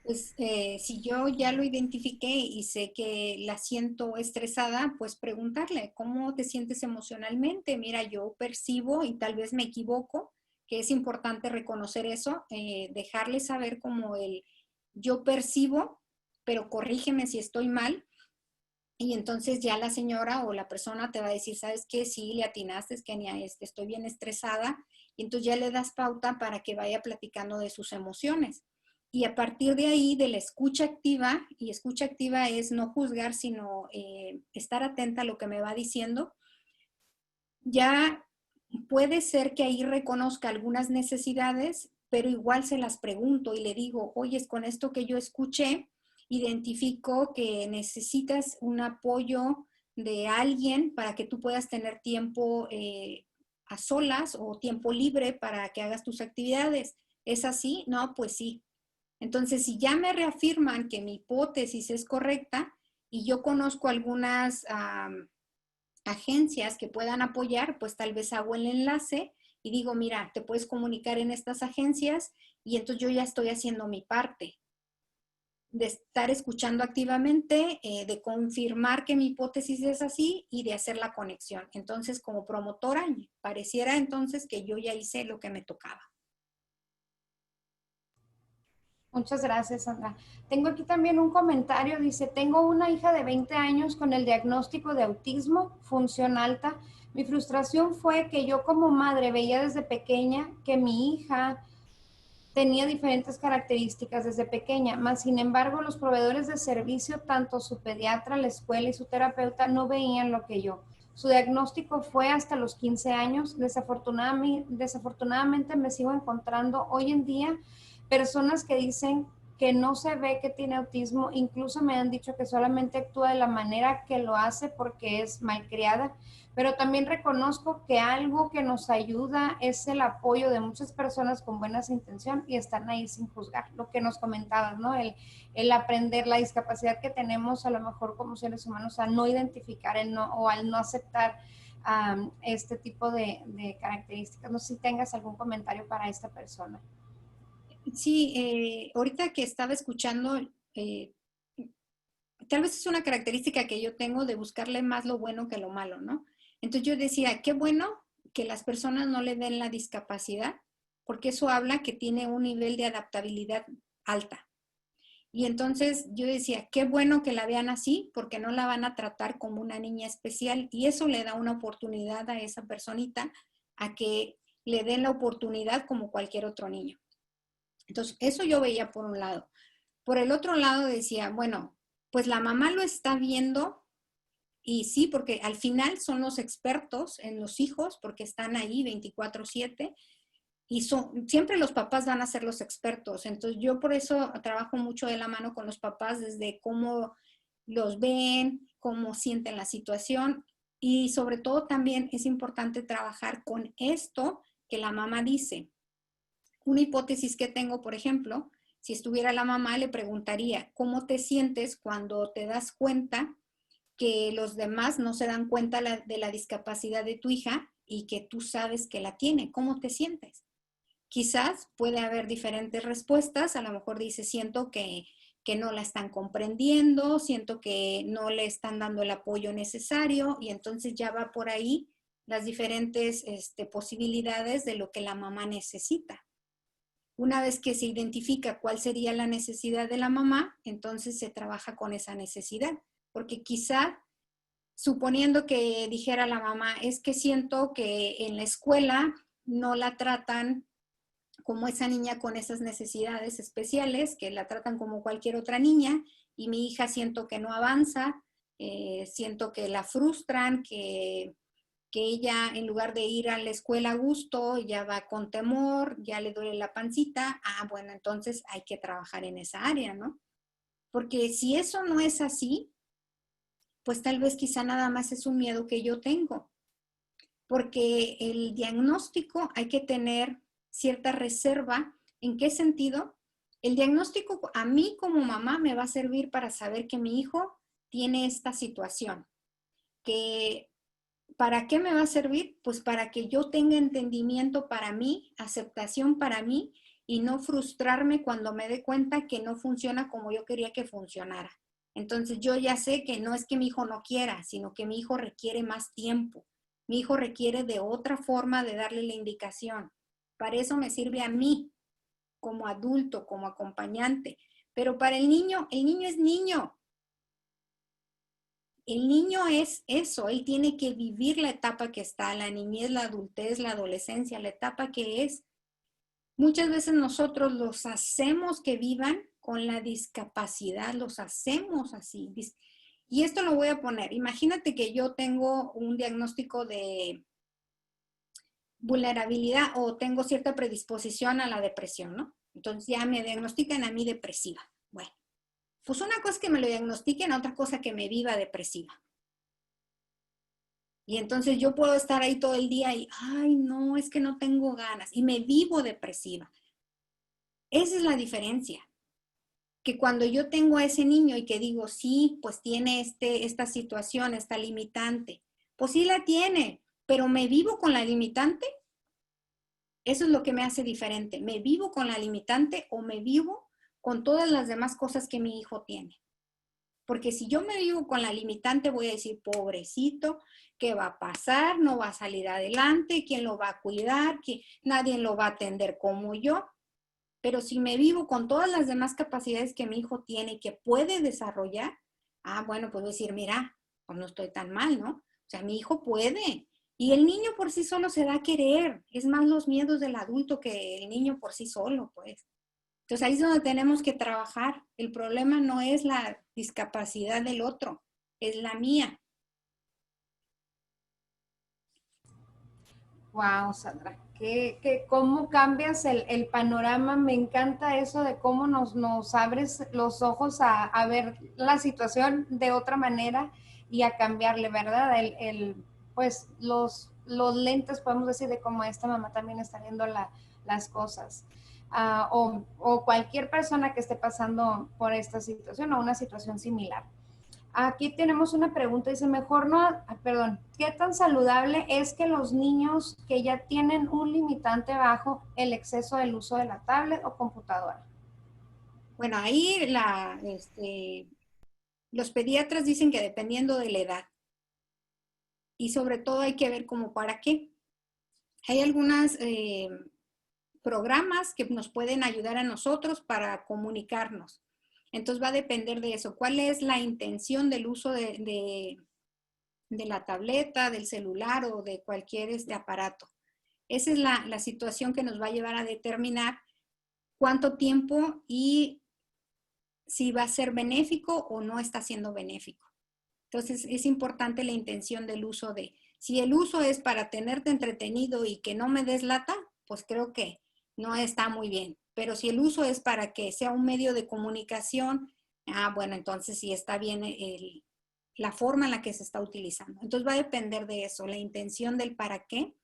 Pues si yo ya lo identifiqué y sé que la siento estresada, pues preguntarle, ¿cómo te sientes emocionalmente? Mira, yo percibo y tal vez me equivoco, que es importante reconocer eso, dejarle saber como yo percibo, pero corrígeme si estoy mal. Y entonces ya la señora o la persona te va a decir, ¿sabes qué? Sí, le atinaste, es que estoy bien estresada. Y entonces ya le das pauta para que vaya platicando de sus emociones. Y a partir de ahí, de la escucha activa, y escucha activa es no juzgar, sino estar atenta a lo que me va diciendo, ya puede ser que ahí reconozca algunas necesidades, pero igual se las pregunto y le digo, oye, con esto que yo escuché, identifico que necesitas un apoyo de alguien para que tú puedas tener tiempo a solas o tiempo libre para que hagas tus actividades. ¿Es así? No, pues sí. Entonces, si ya me reafirman que mi hipótesis es correcta y yo conozco algunas agencias que puedan apoyar, pues tal vez hago el enlace y digo, mira, te puedes comunicar en estas agencias y entonces yo ya estoy haciendo mi parte de estar escuchando activamente, de confirmar que mi hipótesis es así y de hacer la conexión. Entonces, como promotora, pareciera entonces que yo ya hice lo que me tocaba. Muchas gracias, Sandra. Tengo aquí también un comentario, dice, tengo una hija de 20 años con el diagnóstico de autismo, función alta. Mi frustración fue que yo como madre veía desde pequeña que mi hija tenía diferentes características desde pequeña, más sin embargo los proveedores de servicio, tanto su pediatra, la escuela y su terapeuta, no veían lo que yo. Su diagnóstico fue hasta los 15 años. Desafortunadamente me sigo encontrando hoy en día personas que dicen que no se ve que tiene autismo, incluso me han dicho que solamente actúa de la manera que lo hace porque es malcriada, pero también reconozco que algo que nos ayuda es el apoyo de muchas personas con buenas intenciones y están ahí sin juzgar, lo que nos comentabas, ¿no? El aprender la discapacidad que tenemos a lo mejor como seres humanos a no identificar o al no aceptar este tipo de características. No sé si tengas algún comentario para esta persona. Sí, ahorita que estaba escuchando, tal vez es una característica que yo tengo de buscarle más lo bueno que lo malo, ¿no? Entonces yo decía, qué bueno que las personas no le den la discapacidad, porque eso habla que tiene un nivel de adaptabilidad alta. Y entonces yo decía, qué bueno que la vean así, porque no la van a tratar como una niña especial, y eso le da una oportunidad a esa personita a que le den la oportunidad como cualquier otro niño. Entonces, eso yo veía por un lado. Por el otro lado decía, bueno, pues la mamá lo está viendo y sí, porque al final son los expertos en los hijos, porque están ahí 24/7 y siempre los papás van a ser los expertos. Entonces, yo por eso trabajo mucho de la mano con los papás desde cómo los ven, cómo sienten la situación y sobre todo también es importante trabajar con esto que la mamá dice. Una hipótesis que tengo, por ejemplo, si estuviera la mamá, le preguntaría, ¿cómo te sientes cuando te das cuenta que los demás no se dan cuenta de la discapacidad de tu hija y que tú sabes que la tiene? ¿Cómo te sientes? Quizás puede haber diferentes respuestas. A lo mejor dice, siento que no la están comprendiendo, siento que no le están dando el apoyo necesario y entonces ya va por ahí las diferentes posibilidades de lo que la mamá necesita. Una vez que se identifica cuál sería la necesidad de la mamá, entonces se trabaja con esa necesidad. Porque quizá, suponiendo que dijera la mamá, es que siento que en la escuela no la tratan como esa niña con esas necesidades especiales, que la tratan como cualquier otra niña, y mi hija siento que no avanza, siento que la frustran, que ella en lugar de ir a la escuela a gusto, ya va con temor, ya le duele la pancita, bueno, entonces hay que trabajar en esa área, ¿no? Porque si eso no es así, pues tal vez quizá nada más es un miedo que yo tengo. Porque el diagnóstico hay que tener cierta reserva. ¿En qué sentido? El diagnóstico a mí como mamá me va a servir para saber que mi hijo tiene esta situación, que ¿para qué me va a servir? Pues para que yo tenga entendimiento para mí, aceptación para mí y no frustrarme cuando me dé cuenta que no funciona como yo quería que funcionara. Entonces yo ya sé que no es que mi hijo no quiera, sino que mi hijo requiere más tiempo. Mi hijo requiere de otra forma de darle la indicación. Para eso me sirve a mí, como adulto, como acompañante. Pero para el niño es niño. El niño es eso, él tiene que vivir la etapa que está, la niñez, la adultez, la adolescencia, la etapa que es. Muchas veces nosotros los hacemos que vivan con la discapacidad, los hacemos así. Y esto lo voy a poner, imagínate que yo tengo un diagnóstico de vulnerabilidad o tengo cierta predisposición a la depresión, ¿no? Entonces ya me diagnostican a mí depresiva. Bueno. Pues una cosa es que me lo diagnostiquen, otra cosa que me viva depresiva. Y entonces yo puedo estar ahí todo el día y, ay, no, es que no tengo ganas. Y me vivo depresiva. Esa es la diferencia. Que cuando yo tengo a ese niño y que digo, sí, pues tiene esta situación, esta limitante. Pues sí la tiene, pero me vivo con la limitante. Eso es lo que me hace diferente. ¿Me vivo con la limitante o me vivo con todas las demás cosas que mi hijo tiene? Porque si yo me vivo con la limitante, voy a decir, pobrecito, ¿qué va a pasar? No va a salir adelante, ¿quién lo va a cuidar? Nadie lo va a atender como yo. Pero si me vivo con todas las demás capacidades que mi hijo tiene y que puede desarrollar, bueno, pues voy a decir, mira, pues no estoy tan mal, ¿no? O sea, mi hijo puede. Y el niño por sí solo se da a querer. Es más los miedos del adulto que el niño por sí solo, pues. Entonces ahí es donde tenemos que trabajar. El problema no es la discapacidad del otro, es la mía. Wow, Sandra, cómo cambias el panorama. Me encanta eso de cómo nos abres los ojos a ver la situación de otra manera y a cambiarle, ¿verdad? Pues los lentes, podemos decir, de cómo esta mamá también está viendo las cosas. O cualquier persona que esté pasando por esta situación o una situación similar. Aquí tenemos una pregunta, dice, ¿qué tan saludable es que los niños que ya tienen un limitante bajo el exceso del uso de la tablet o computadora? Bueno, ahí los pediatras dicen que dependiendo de la edad. Y sobre todo hay que ver como para qué. Hay algunos programas que nos pueden ayudar a nosotros para comunicarnos. Entonces va a depender de eso. ¿Cuál es la intención del uso de la tableta, del celular o de cualquier aparato? Esa es la situación que nos va a llevar a determinar cuánto tiempo y si va a ser benéfico o no está siendo benéfico. Entonces es importante la intención del uso de. Si el uso es para tenerte entretenido y que no me des lata, pues creo que no está muy bien. Pero si el uso es para que sea un medio de comunicación, bueno, entonces sí está bien la forma en la que se está utilizando. Entonces va a depender de eso, la intención del para qué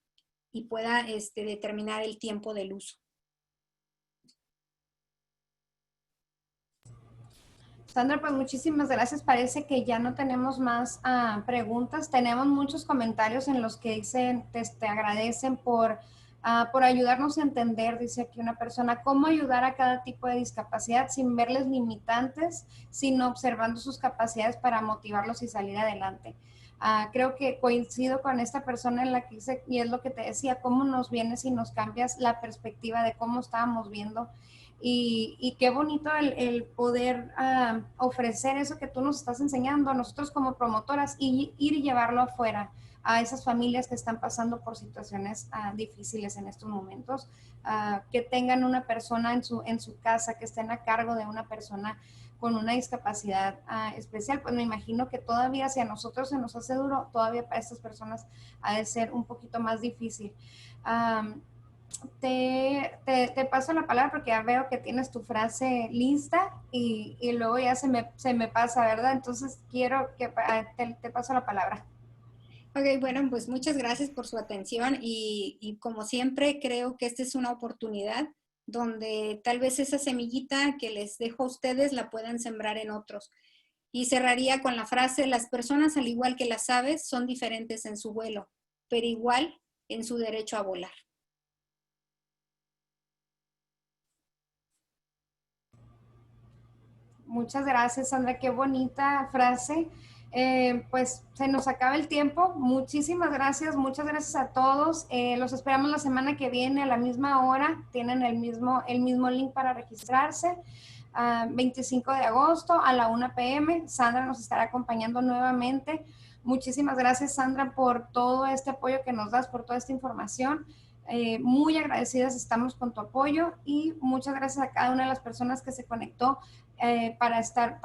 y pueda determinar el tiempo del uso. Sandra, pues muchísimas gracias. Parece que ya no tenemos más preguntas. Tenemos muchos comentarios en los que dicen, te agradecen por ayudarnos a entender, dice aquí una persona, cómo ayudar a cada tipo de discapacidad sin verles limitantes, sino observando sus capacidades para motivarlos y salir adelante. Creo que coincido con esta persona en la que dice, y es lo que te decía, cómo nos vienes y nos cambias la perspectiva de cómo estábamos viendo. Y qué bonito el poder ofrecer eso que tú nos estás enseñando a nosotros como promotoras y ir y llevarlo afuera a esas familias que están pasando por situaciones difíciles en estos momentos, que tengan una persona en su casa, que estén a cargo de una persona con una discapacidad especial. Pues me imagino que todavía si a nosotros se nos hace duro, todavía para estas personas ha de ser un poquito más difícil. Te paso la palabra porque ya veo que tienes tu frase lista y luego ya se me pasa, ¿verdad? Entonces quiero que te paso la palabra. Ok, bueno, pues muchas gracias por su atención y como siempre creo que esta es una oportunidad donde tal vez esa semillita que les dejo a ustedes la puedan sembrar en otros. Y cerraría con la frase, las personas al igual que las aves son diferentes en su vuelo, pero igual en su derecho a volar. Muchas gracias, Sandra. Qué bonita frase. Pues se nos acaba el tiempo. Muchísimas gracias. Muchas gracias a todos. Los esperamos la semana que viene a la misma hora. Tienen el mismo link para registrarse. 25 de agosto a la 1 p.m. Sandra nos estará acompañando nuevamente. Muchísimas gracias, Sandra, por todo este apoyo que nos das, por toda esta información. Muy agradecidas estamos con tu apoyo y muchas gracias a cada una de las personas que se conectó para estar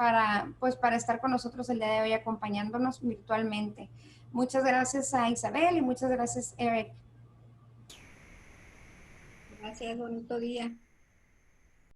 con nosotros el día de hoy acompañándonos virtualmente. Muchas gracias a Isabel y muchas gracias, Eric. Gracias, bonito día.